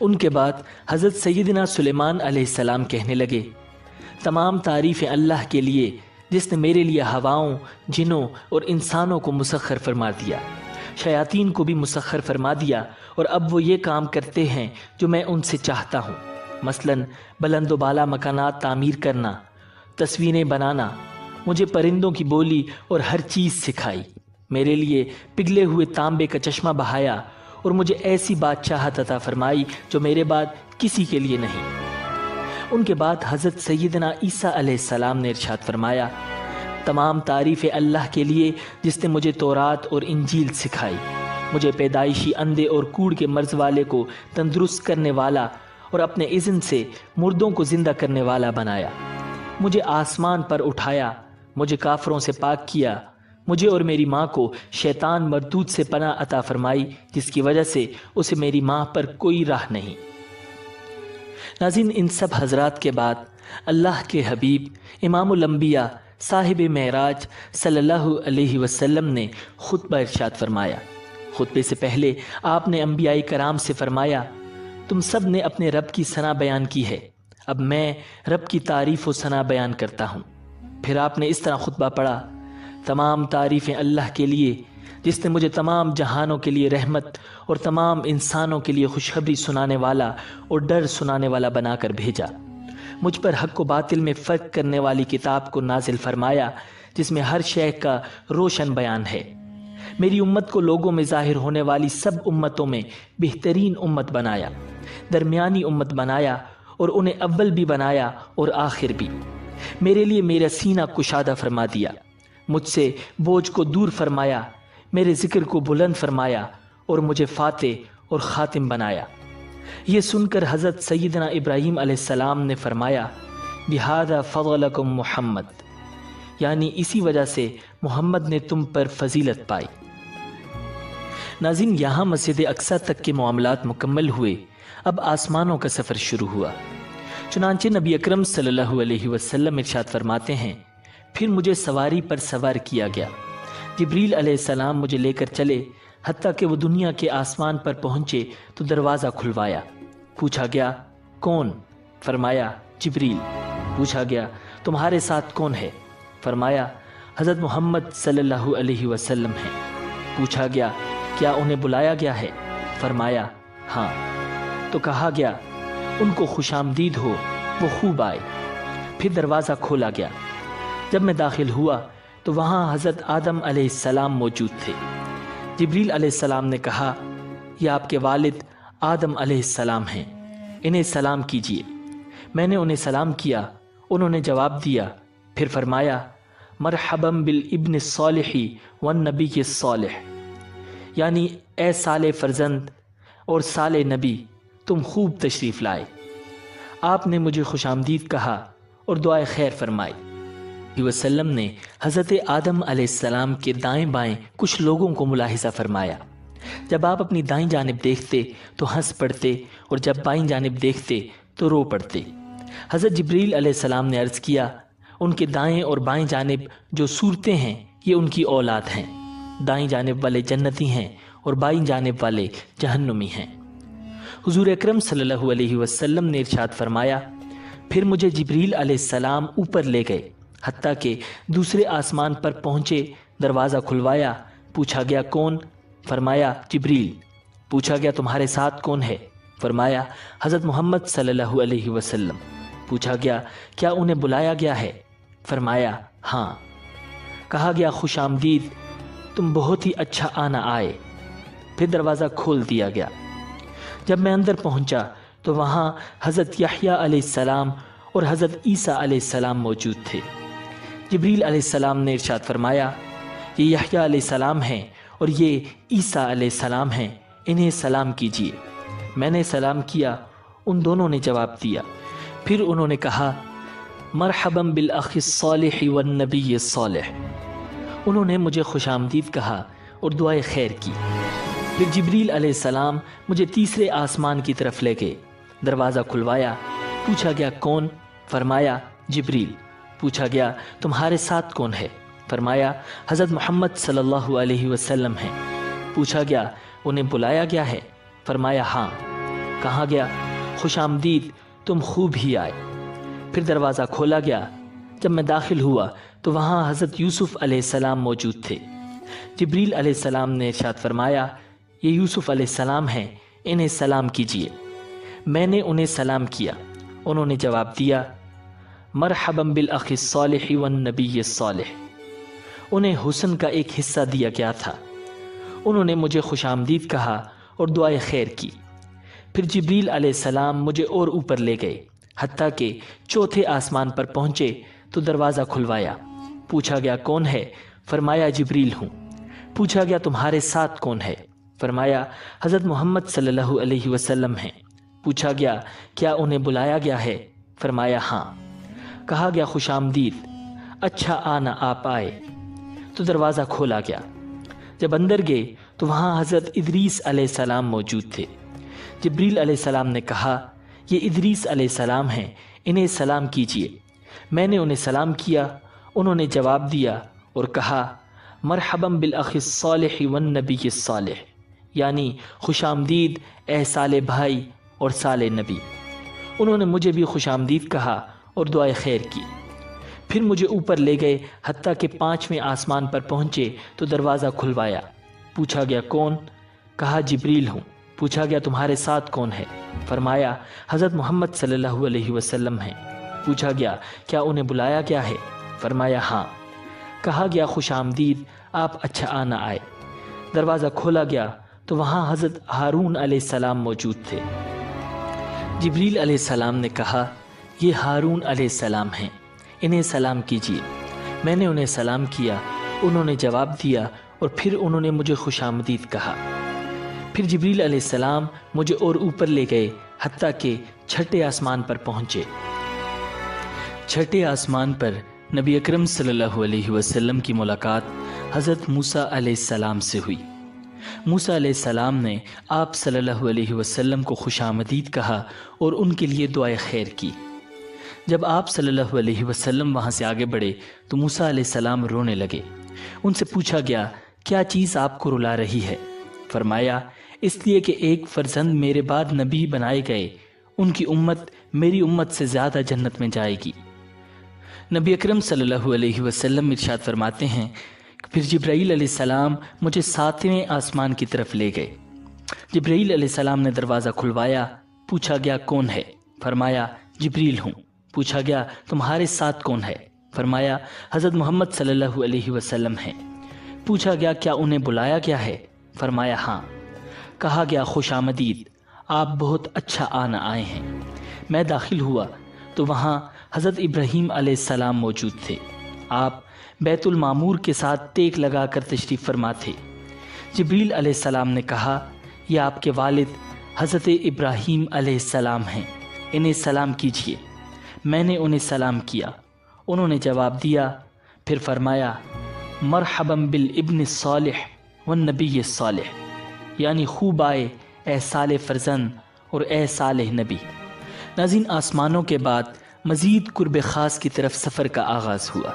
ان کے بعد حضرت سیدنا سلیمان علیہ السلام کہنے لگے، تمام تعریفیں اللہ کے لیے جس نے میرے لیے ہواؤں، جنوں اور انسانوں کو مسخر فرما دیا، شیاطین کو بھی مسخر فرما دیا، اور اب وہ یہ کام کرتے ہیں جو میں ان سے چاہتا ہوں، مثلاً بلند و بالا مکانات تعمیر کرنا، تصویریں بنانا، مجھے پرندوں کی بولی اور ہر چیز سکھائی، میرے لیے پگھلے ہوئے تانبے کا چشمہ بہایا اور مجھے ایسی بادشاہت عطا فرمائی جو میرے بعد کسی کے لیے نہیں۔ ان کے بعد حضرت سیدنا عیسیٰ علیہ السلام نے ارشاد فرمایا، تمام تعریفیں اللہ کے لیے جس نے مجھے تورات اور انجیل سکھائی، مجھے پیدائشی اندھے اور کوڑ کے مرض والے کو تندرست کرنے والا اور اپنے اذن سے مردوں کو زندہ کرنے والا بنایا، مجھے آسمان پر اٹھایا، مجھے کافروں سے پاک کیا، مجھے اور میری ماں کو شیطان مردود سے پناہ عطا فرمائی جس کی وجہ سے اسے میری ماں پر کوئی راہ نہیں۔ ناظرین، ان سب حضرات کے بعد اللہ کے حبیب امام الانبیاء صاحب معراج صلی اللہ علیہ وسلم نے خطبہ ارشاد فرمایا۔ خطبے سے پہلے آپ نے انبیاء کرام سے فرمایا، تم سب نے اپنے رب کی ثنا بیان کی ہے، اب میں رب کی تعریف و ثنا بیان کرتا ہوں۔ پھر آپ نے اس طرح خطبہ پڑھا، تمام تعریفیں اللہ کے لیے جس نے مجھے تمام جہانوں کے لیے رحمت اور تمام انسانوں کے لیے خوشخبری سنانے والا اور ڈر سنانے والا بنا کر بھیجا، مجھ پر حق و باطل میں فرق کرنے والی کتاب کو نازل فرمایا جس میں ہر شے کا روشن بیان ہے، میری امت کو لوگوں میں ظاہر ہونے والی سب امتوں میں بہترین امت بنایا، درمیانی امت بنایا اور انہیں اول بھی بنایا اور آخر بھی، میرے لیے میرا سینہ کشادہ فرما دیا، مجھ سے بوجھ کو دور فرمایا، میرے ذکر کو بلند فرمایا اور مجھے فاتح اور خاتم بنایا۔ یہ سن کر حضرت سیدنا ابراہیم علیہ السلام نے فرمایا، بہذا فضلکم محمد، یعنی اسی وجہ سے محمد نے تم پر فضیلت پائی۔ ناظرین، یہاں مسجد اقصی تک کے معاملات مکمل ہوئے، اب آسمانوں کا سفر شروع ہوا۔ چنانچہ نبی اکرم صلی اللہ علیہ وسلم ارشاد فرماتے ہیں، پھر مجھے سواری پر سوار کیا گیا، جبریل علیہ السلام مجھے لے کر چلے، حتیٰ کہ وہ دنیا کے آسمان پر پہنچے تو دروازہ کھلوایا، پوچھا گیا کون؟ فرمایا جبریل۔ پوچھا گیا تمہارے ساتھ کون ہے؟ فرمایا حضرت محمد صلی اللہ علیہ وسلم ہیں۔ پوچھا گیا کیا انہیں بلایا گیا ہے؟ فرمایا ہاں۔ تو کہا گیا ان کو خوش آمدید ہو، وہ خوب آئے۔ پھر دروازہ کھولا گیا، جب میں داخل ہوا تو وہاں حضرت آدم علیہ السلام موجود تھے۔ جبریل علیہ السلام نے کہا، یہ آپ کے والد آدم علیہ السلام ہیں، انہیں سلام کیجیے۔ میں نے انہیں سلام کیا، انہوں نے جواب دیا۔ پھر فرمایا، مرحبا بالابن الصالح والنبی الصالح، یعنی اے صالح فرزند اور صالح نبی، تم خوب تشریف لائے۔ آپ نے مجھے خوش آمدید کہا اور دعائے خیر فرمائی۔ وسلم نے حضرت آدم علیہ السلام کے دائیں بائیں کچھ لوگوں کو ملاحظہ فرمایا، جب آپ اپنی دائیں جانب دیکھتے تو ہنس پڑتے اور جب بائیں جانب دیکھتے تو رو پڑتے۔ حضرت جبریل علیہ السلام نے عرض کیا، ان کے دائیں اور بائیں جانب جو صورتیں ہیں یہ ان کی اولاد ہیں، دائیں جانب والے جنتی ہیں اور بائیں جانب والے جہنمی ہیں۔ حضور اکرم صلی اللہ علیہ وسلم نے ارشاد فرمایا، پھر مجھے جبریل علیہ السلام اوپر لے گئے، حتیٰ کہ دوسرے آسمان پر پہنچے، دروازہ کھلوایا، پوچھا گیا کون؟ فرمایا جبریل۔ پوچھا گیا تمہارے ساتھ کون ہے؟ فرمایا حضرت محمد صلی اللہ علیہ وسلم۔ پوچھا گیا کیا انہیں بلایا گیا ہے؟ فرمایا ہاں۔ کہا گیا خوش آمدید، تم بہت ہی اچھا آنا آئے۔ پھر دروازہ کھول دیا گیا۔ جب میں اندر پہنچا تو وہاں حضرت یحییٰ علیہ السلام اور حضرت عیسیٰ علیہ السلام موجود تھے۔ جبریل علیہ السلام نے ارشاد فرمایا، یہ یحییٰ علیہ السلام ہیں اور یہ عیسیٰ علیہ السلام ہیں، انہیں سلام کیجیے۔ میں نے سلام کیا، ان دونوں نے جواب دیا۔ پھر انہوں نے کہا، مرحبا بالاخ الصالح والنبی الصالح۔ انہوں نے مجھے خوش آمدید کہا اور دعائے خیر کی۔ پھر جبریل علیہ السلام مجھے تیسرے آسمان کی طرف لے گئے، دروازہ کھلوایا، پوچھا گیا کون؟ فرمایا جبریل۔ پوچھا گیا تمہارے ساتھ کون ہے؟ فرمایا حضرت محمد صلی اللہ علیہ وسلم ہیں۔ پوچھا گیا انہیں بلایا گیا ہے؟ فرمایا ہاں۔ کہا گیا خوش آمدید، تم خوب ہی آئے۔ پھر دروازہ کھولا گیا، جب میں داخل ہوا تو وہاں حضرت یوسف علیہ السلام موجود تھے۔ جبریل علیہ السلام نے ارشاد فرمایا، یہ یوسف علیہ السلام ہیں، انہیں سلام کیجیے۔ میں نے انہیں سلام کیا، انہوں نے جواب دیا، مرحبا بالاخ الصالح والنبی الصالح۔ انہیں حسن کا ایک حصہ دیا گیا تھا۔ انہوں نے مجھے خوش آمدید کہا اور دعائے خیر کی۔ پھر جبریل علیہ السلام مجھے اور اوپر لے گئے، حتیٰ کہ چوتھے آسمان پر پہنچے تو دروازہ کھلوایا، پوچھا گیا کون ہے؟ فرمایا جبریل ہوں۔ پوچھا گیا تمہارے ساتھ کون ہے؟ فرمایا حضرت محمد صلی اللہ علیہ وسلم ہیں۔ پوچھا گیا کیا انہیں بلایا گیا ہے؟ فرمایا ہاں۔ کہا گیا خوش آمدید، اچھا آنا آپ آئے۔ تو دروازہ کھولا گیا۔ جب اندر گئے تو وہاں حضرت ادریس علیہ السلام موجود تھے۔ جبریل علیہ السلام نے کہا، یہ ادریس علیہ السلام ہیں، انہیں سلام کیجیے۔ میں نے انہیں سلام کیا، انہوں نے جواب دیا اور کہا مرحبا بالاخ الصالح والنبی الصالح، یعنی خوش آمدید اے صالح بھائی اور صالح نبی۔ انہوں نے مجھے بھی خوش آمدید کہا اور دعائے خیر کی۔ پھر مجھے اوپر لے گئے، حتیٰ کہ 5ویں آسمان پر پہنچے تو دروازہ کھلوایا۔ پوچھا گیا کون؟ کہا جبریل ہوں۔ پوچھا گیا تمہارے ساتھ کون ہے؟ فرمایا حضرت محمد صلی اللہ علیہ وسلم ہیں۔ پوچھا گیا کیا انہیں بلایا گیا ہے؟ فرمایا ہاں۔ کہا گیا خوش آمدید، آپ اچھا آنا آئے۔ دروازہ کھولا گیا تو وہاں حضرت ہارون علیہ السلام موجود تھے۔ جبریل علیہ السلام نے کہا یہ ہارون علیہ السلام ہیں، انہیں سلام کیجیے۔ میں نے انہیں سلام کیا، انہوں نے جواب دیا اور پھر انہوں نے مجھے خوش آمدید کہا۔ پھر جبریل علیہ السلام مجھے اور اوپر لے گئے، حتیٰ کہ 6 آسمان پر پہنچے۔ 6 آسمان پر نبی اکرم صلی اللہ علیہ وسلم کی ملاقات حضرت موسیٰ علیہ السلام سے ہوئی۔ موسیٰ علیہ السلام نے آپ صلی اللہ علیہ وسلم کو خوش آمدید کہا اور ان کے لیے دعائے خیر کی۔ جب آپ صلی اللہ علیہ وسلم وہاں سے آگے بڑھے تو موسیٰ علیہ السلام رونے لگے۔ ان سے پوچھا گیا کیا چیز آپ کو رلا رہی ہے؟ فرمایا اس لیے کہ ایک فرزند میرے بعد نبی بنائے گئے، ان کی امت میری امت سے زیادہ جنت میں جائے گی۔ نبی اکرم صلی اللہ علیہ وسلم ارشاد فرماتے ہیں پھر جبرائیل علیہ السلام مجھے 7ویں آسمان کی طرف لے گئے۔ جبرائیل علیہ السلام نے دروازہ کھلوایا۔ پوچھا گیا کون ہے؟ فرمایا جبریل ہوں۔ پوچھا گیا تمہارے ساتھ کون ہے؟ فرمایا حضرت محمد صلی اللہ علیہ وسلم ہیں۔ پوچھا گیا کیا انہیں بلایا گیا ہے؟ فرمایا ہاں۔ کہا گیا خوش آمدید، آپ بہت اچھا آنا آئے ہیں۔ میں داخل ہوا تو وہاں حضرت ابراہیم علیہ السلام موجود تھے۔ آپ بیت المعمور کے ساتھ ٹیک لگا کر تشریف فرما تھے۔ جبریل علیہ السلام نے کہا یہ آپ کے والد حضرت ابراہیم علیہ السلام ہیں، انہیں سلام کیجیے۔ میں نے انہیں سلام کیا، انہوں نے جواب دیا۔ پھر فرمایا مرحبا بالابن الصالح والنبی الصالح، یعنی خوب آئے اے صالح فرزند اور اے صالح نبی۔ ناظرین، آسمانوں کے بعد مزید قرب خاص کی طرف سفر کا آغاز ہوا۔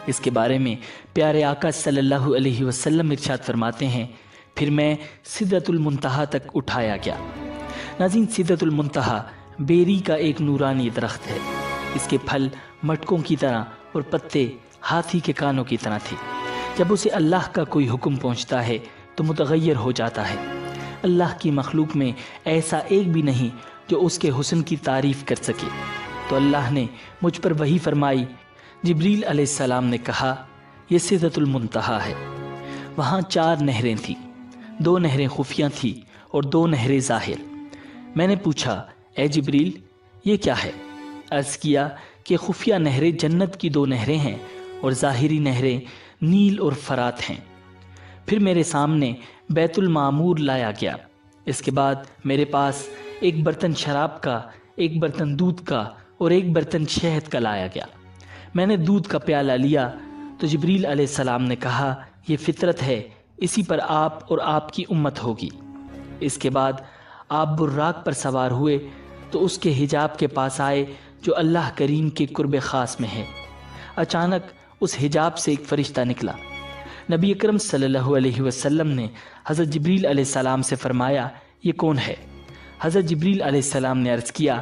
اس کے بارے میں پیارے آقا صلی اللہ علیہ وسلم ارشاد فرماتے ہیں پھر میں سدرۃ المنتہا تک اٹھایا گیا۔ ناظرین، سدرۃ المنتہا بیری کا ایک نورانی درخت ہے۔ اس کے پھل مٹکوں کی طرح اور پتے ہاتھی کے کانوں کی طرح تھے۔ جب اسے اللہ کا کوئی حکم پہنچتا ہے تو متغیر ہو جاتا ہے۔ اللہ کی مخلوق میں ایسا ایک بھی نہیں جو اس کے حسن کی تعریف کر سکے۔ تو اللہ نے مجھ پر وحی فرمائی۔ جبریل علیہ السلام نے کہا یہ سدرۃ المنتہا ہے۔ وہاں 4 نہریں تھیں، 2 نہریں خفیہ تھیں اور 2 نہریں ظاہر۔ میں نے پوچھا اے جبریل یہ کیا ہے؟ عرض کیا کہ خفیہ نہریں جنت کی 2 نہریں ہیں اور ظاہری نہریں نیل اور فرات ہیں۔ پھر میرے سامنے بیت المعمور لایا گیا۔ اس کے بعد میرے پاس ایک برتن شراب کا، ایک برتن دودھ کا اور ایک برتن شہد کا لایا گیا۔ میں نے دودھ کا پیالہ لیا تو جبریل علیہ السلام نے کہا یہ فطرت ہے، اسی پر آپ اور آپ کی امت ہوگی۔ اس کے بعد آپ براق پر سوار ہوئے تو اس کے حجاب کے پاس آئے جو اللہ کریم کے قرب خاص میں ہے۔ اچانک اس حجاب سے ایک فرشتہ نکلا۔ نبی اکرم صلی اللہ علیہ وسلم نے حضرت جبریل علیہ السلام سے فرمایا یہ کون ہے؟ حضرت جبریل علیہ السلام نے عرض کیا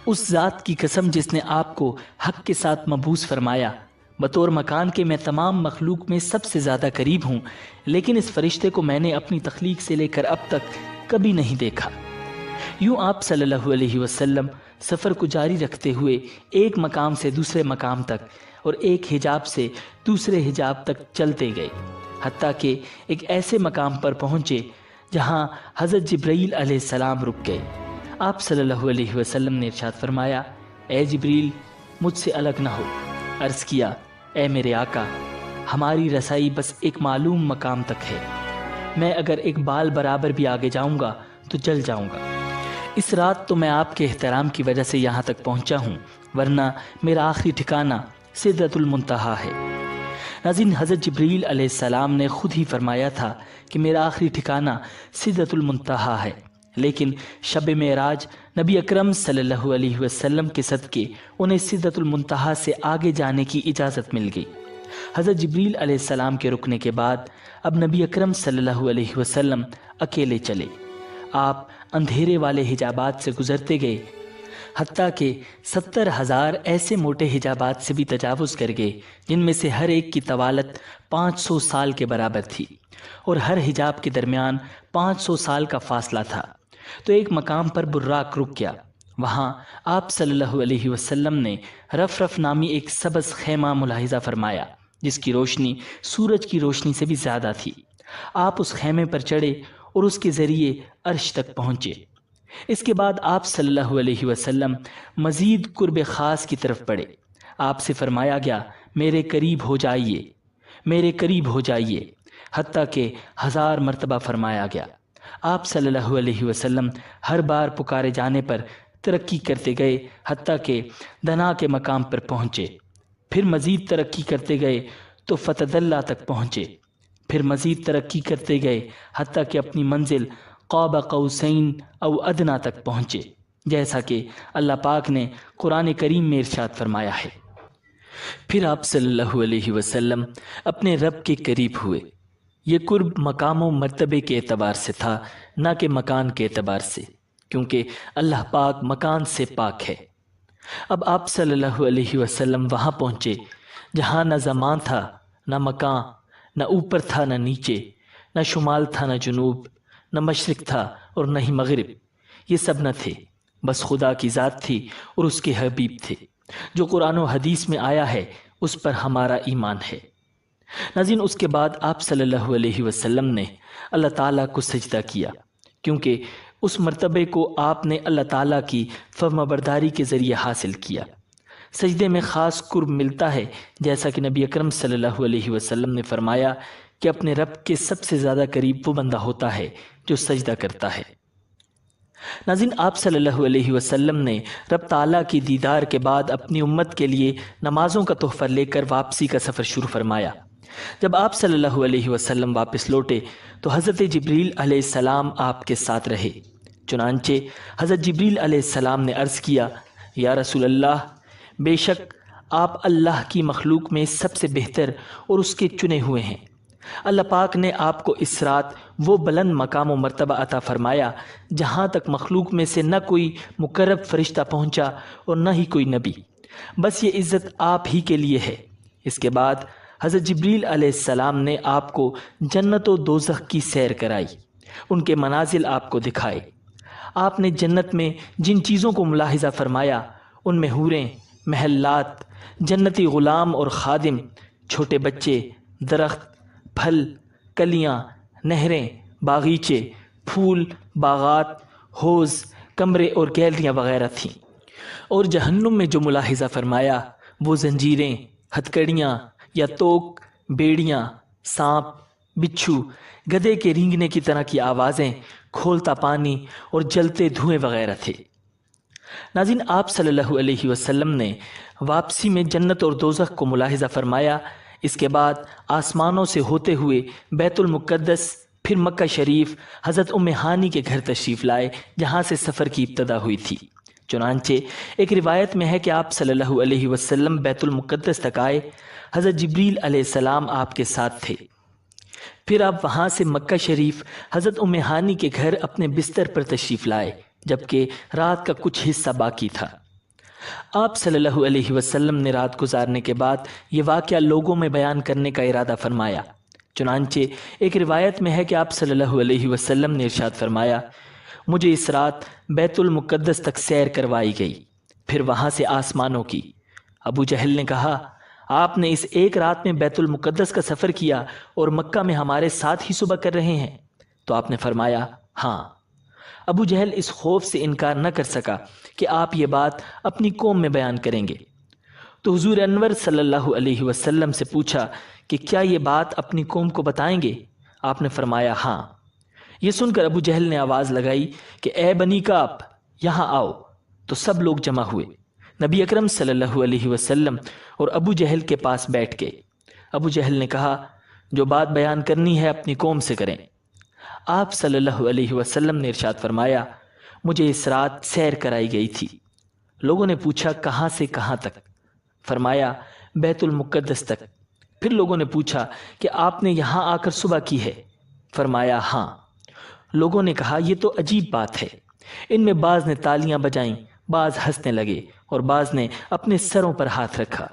اس ذات کی قسم جس نے آپ کو حق کے ساتھ مبعوث فرمایا، بطور مکان کے میں تمام مخلوق میں سب سے زیادہ قریب ہوں، لیکن اس فرشتے کو میں نے اپنی تخلیق سے لے کر اب تک کبھی نہیں دیکھا۔ یوں آپ صلی اللہ علیہ وسلم سفر کو جاری رکھتے ہوئے ایک مقام سے دوسرے مقام تک اور ایک حجاب سے دوسرے حجاب تک چلتے گئے، حتیٰ کہ ایک ایسے مقام پر پہنچے جہاں حضرت جبرائیل علیہ السلام رک گئے۔ آپ صلی اللہ علیہ وسلم نے ارشاد فرمایا اے جبریل مجھ سے الگ نہ ہو۔ عرض کیا اے میرے آقا ہماری رسائی بس ایک معلوم مقام تک ہے، میں اگر ایک بال برابر بھی آگے جاؤں گا تو جل جاؤں گا۔ اس رات تو میں آپ کے احترام کی وجہ سے یہاں تک پہنچا ہوں، ورنہ میرا آخری ٹھکانہ سدرۃ المنتہا ہے۔ ناظرین، حضرت جبریل علیہ السلام نے خود ہی فرمایا تھا کہ میرا آخری ٹھکانہ سدرۃ المنتہا ہے۔ لیکن شب معراج نبی اکرم صلی اللہ علیہ وسلم کے صدقے انہیں سدرۃ المنتہا سے آگے جانے کی اجازت مل گئی۔ حضرت جبریل علیہ السلام کے رکنے کے بعد اب نبی اکرم صلی اللہ علیہ وسلم اکیلے چلے۔ آپ اندھیرے والے حجابات سے گزرتے گئے، حتیٰ کہ 70,000 ایسے موٹے حجابات سے بھی تجاوز کر گئے جن میں سے ہر ایک کی طوالت 500 سال کے برابر تھی، اور ہر حجاب کے درمیان 500 سال کا فاصلہ تھا۔ تو ایک مقام پر براق رک گیا۔ وہاں آپ صلی اللہ علیہ وسلم نے رف رف نامی ایک سبز خیمہ ملاحظہ فرمایا جس کی روشنی سورج کی روشنی سے بھی زیادہ تھی۔ آپ اس خیمے پر چڑھے اور اس کے ذریعے عرش تک پہنچے۔ اس کے بعد آپ صلی اللہ علیہ وسلم مزید قرب خاص کی طرف بڑھے۔ آپ سے فرمایا گیا، میرے قریب ہو جائیے، میرے قریب ہو جائیے، حتیٰ کہ 1000 مرتبہ فرمایا گیا۔ آپ صلی اللہ علیہ وسلم ہر بار پکارے جانے پر ترقی کرتے گئے حتیٰ کہ دنا کے مقام پر پہنچے، پھر مزید ترقی کرتے گئے تو فتح اللہ تک پہنچے، پھر مزید ترقی کرتے گئے حتیٰ کہ اپنی منزل قاب قوسین او ادنا تک پہنچے، جیسا کہ اللہ پاک نے قرآن کریم میں ارشاد فرمایا ہے۔ پھر آپ صلی اللہ علیہ وسلم اپنے رب کے قریب ہوئے۔ یہ قرب مقام و مرتبے کے اعتبار سے تھا، نہ کہ مکان کے اعتبار سے، کیونکہ اللہ پاک مکان سے پاک ہے۔ اب آپ صلی اللہ علیہ وسلم وہاں پہنچے جہاں نہ زمان تھا، نہ مکان، نہ اوپر تھا نہ نیچے، نہ شمال تھا نہ جنوب، نہ مشرق تھا اور نہ ہی مغرب، یہ سب نہ تھے، بس خدا کی ذات تھی اور اس کے حبیب تھے۔ جو قرآن و حدیث میں آیا ہے اس پر ہمارا ایمان ہے۔ ناظرین، اس کے بعد آپ صلی اللہ علیہ وسلم نے اللہ تعالیٰ کو سجدہ کیا، کیونکہ اس مرتبے کو آپ نے اللہ تعالیٰ کی فرمانبرداری کے ذریعے حاصل کیا۔ سجدے میں خاص قرب ملتا ہے، جیسا کہ نبی اکرم صلی اللہ علیہ وسلم نے فرمایا کہ اپنے رب کے سب سے زیادہ قریب وہ بندہ ہوتا ہے جو سجدہ کرتا ہے۔ ناظرین، آپ صلی اللہ علیہ وسلم نے رب تعالیٰ کی دیدار کے بعد اپنی امت کے لیے نمازوں کا تحفہ لے کر واپسی کا سفر شروع فرمایا۔ جب آپ صلی اللہ علیہ وسلم واپس لوٹے تو حضرت جبریل علیہ السلام آپ کے ساتھ رہے۔ چنانچہ حضرت جبریل علیہ السلام نے عرض کیا، یا رسول اللہ، بے شک آپ اللہ کی مخلوق میں سب سے بہتر اور اس کے چنے ہوئے ہیں۔ اللہ پاک نے آپ کو اس رات وہ بلند مقام و مرتبہ عطا فرمایا جہاں تک مخلوق میں سے نہ کوئی مقرب فرشتہ پہنچا اور نہ ہی کوئی نبی، بس یہ عزت آپ ہی کے لیے ہے۔ اس کے بعد حضرت جبریل علیہ السلام نے آپ کو جنت و دوزخ کی سیر کرائی، ان کے منازل آپ کو دکھائے۔ آپ نے جنت میں جن چیزوں کو ملاحظہ فرمایا ان میں حوریں، محلات، جنتی غلام اور خادم، چھوٹے بچے، درخت، پھل، کلیاں، نہریں، باغیچے، پھول، باغات، حوض، کمرے اور گیلریاں وغیرہ تھیں۔ اور جہنم میں جو ملاحظہ فرمایا وہ زنجیریں، ہتھکڑیاں یا توک، بیڑیاں، سانپ، بچھو، گدھے کے رینگنے کی طرح کی آوازیں، کھولتا پانی اور جلتے دھوئیں وغیرہ تھے۔ ناظرین، آپ صلی اللہ علیہ وسلم نے واپسی میں جنت اور دوزخ کو ملاحظہ فرمایا۔ اس کے بعد آسمانوں سے ہوتے ہوئے بیت المقدس، پھر مکہ شریف، حضرت ام ہانی کے گھر تشریف لائے جہاں سے سفر کی ابتدا ہوئی تھی۔ چنانچہ ایک روایت میں ہے کہ آپ صلی اللہ علیہ وسلم بیت المقدس تک آئے، حضرت جبریل علیہ السلام آپ کے ساتھ تھے۔ پھر آپ وہاں سے مکہ شریف حضرت ام ہانی کے گھر اپنے بستر پر تشریف لائے، جبکہ رات کا کچھ حصہ باقی تھا۔ آپ صلی اللہ علیہ وسلم نے رات گزارنے کے بعد یہ واقعہ لوگوں میں بیان کرنے کا ارادہ فرمایا۔ چنانچہ ایک روایت میں ہے کہ آپ صلی اللہ علیہ وسلم نے ارشاد فرمایا، مجھے اس رات بیت المقدس تک سیر کروائی گئی، پھر وہاں سے آسمانوں کی۔ ابو جہل نے کہا، آپ نے اس ایک رات میں بیت المقدس کا سفر کیا اور مکہ میں ہمارے ساتھ ہی صبح کر رہے ہیں؟ تو آپ نے فرمایا، ہاں۔ ابو جہل اس خوف سے انکار نہ کر سکا کہ آپ یہ بات اپنی قوم میں بیان کریں گے، تو حضور انور صلی اللہ علیہ وسلم سے پوچھا کہ کیا یہ بات اپنی قوم کو بتائیں گے؟ آپ نے فرمایا، ہاں۔ یہ سن کر ابو جہل نے آواز لگائی کہ اے بنی کعب، یہاں آؤ، تو سب لوگ جمع ہوئے۔ نبی اکرم صلی اللہ علیہ وسلم اور ابو جہل کے پاس بیٹھ گئے۔ ابو جہل نے کہا، جو بات بیان کرنی ہے اپنی قوم سے کریں۔ آپ صلی اللہ علیہ وسلم نے ارشاد فرمایا، مجھے اس رات سیر کرائی گئی تھی۔ لوگوں نے پوچھا کہاں سے کہاں تک؟ فرمایا بیت المقدس تک۔ پھر لوگوں نے پوچھا کہ آپ نے یہاں آ کر صبح کی ہے؟ فرمایا ہاں۔ لوگوں نے کہا یہ تو عجیب بات ہے۔ ان میں بعض نے تالیاں بجائیں، بعض ہنسنے لگے اور بعض نے اپنے سروں پر ہاتھ رکھا۔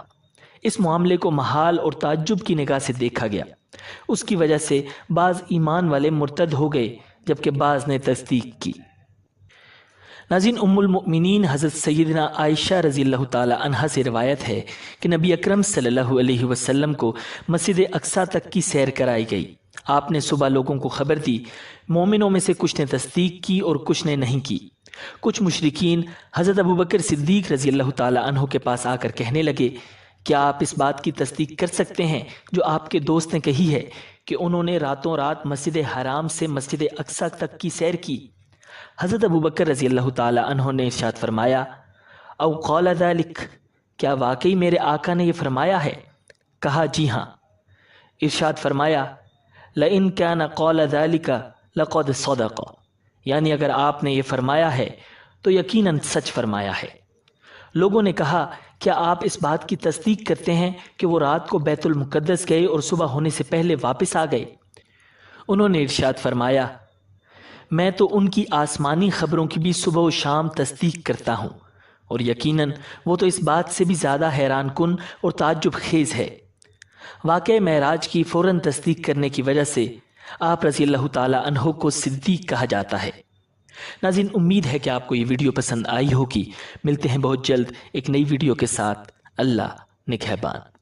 اس معاملے کو محال اور تعجب کی نگاہ سے دیکھا گیا۔ اس کی وجہ سے بعض ایمان والے مرتد ہو گئے جبکہ بعض نے تصدیق کی۔ ناظرین، ام المؤمنین حضرت سیدنا عائشہ رضی اللہ تعالی عنہا سے روایت ہے کہ نبی اکرم صلی اللہ علیہ وسلم کو مسجد اقصیٰ تک کی سیر کرائی گئی۔ آپ نے صبح لوگوں کو خبر دی۔ مومنوں میں سے کچھ نے تصدیق کی اور کچھ نے نہیں کی۔ کچھ مشرکین حضرت ابوبکر صدیق رضی اللہ تعالی عنہ کے پاس آ کر کہنے لگے، کیا آپ اس بات کی تصدیق کر سکتے ہیں جو آپ کے دوست نے کہی ہے کہ انہوں نے راتوں رات مسجد حرام سے مسجد اقصیٰ تک کی سیر کی؟ حضرت ابوبکر رضی اللہ تعالی عنہ نے ارشاد فرمایا، او قال ذلک، کیا واقعی میرے آقا نے یہ فرمایا ہے؟ کہا جی ہاں۔ ارشاد فرمایا، لئن کان قال ذلک لقد صدق، یعنی اگر آپ نے یہ فرمایا ہے تو یقیناً سچ فرمایا ہے۔ لوگوں نے کہا کیا آپ اس بات کی تصدیق کرتے ہیں کہ وہ رات کو بیت المقدس گئے اور صبح ہونے سے پہلے واپس آ گئے؟ انہوں نے ارشاد فرمایا، میں تو ان کی آسمانی خبروں کی بھی صبح و شام تصدیق کرتا ہوں، اور یقیناً وہ تو اس بات سے بھی زیادہ حیران کن اور تعجب خیز ہے۔ واقعہ معراج کی فوراً تصدیق کرنے کی وجہ سے آپ رضی اللہ تعالی عنہ کو صدیق کہا جاتا ہے۔ ناظرین، امید ہے کہ آپ کو یہ ویڈیو پسند آئی ہوگی۔ ملتے ہیں بہت جلد ایک نئی ویڈیو کے ساتھ۔ اللہ نگہبان۔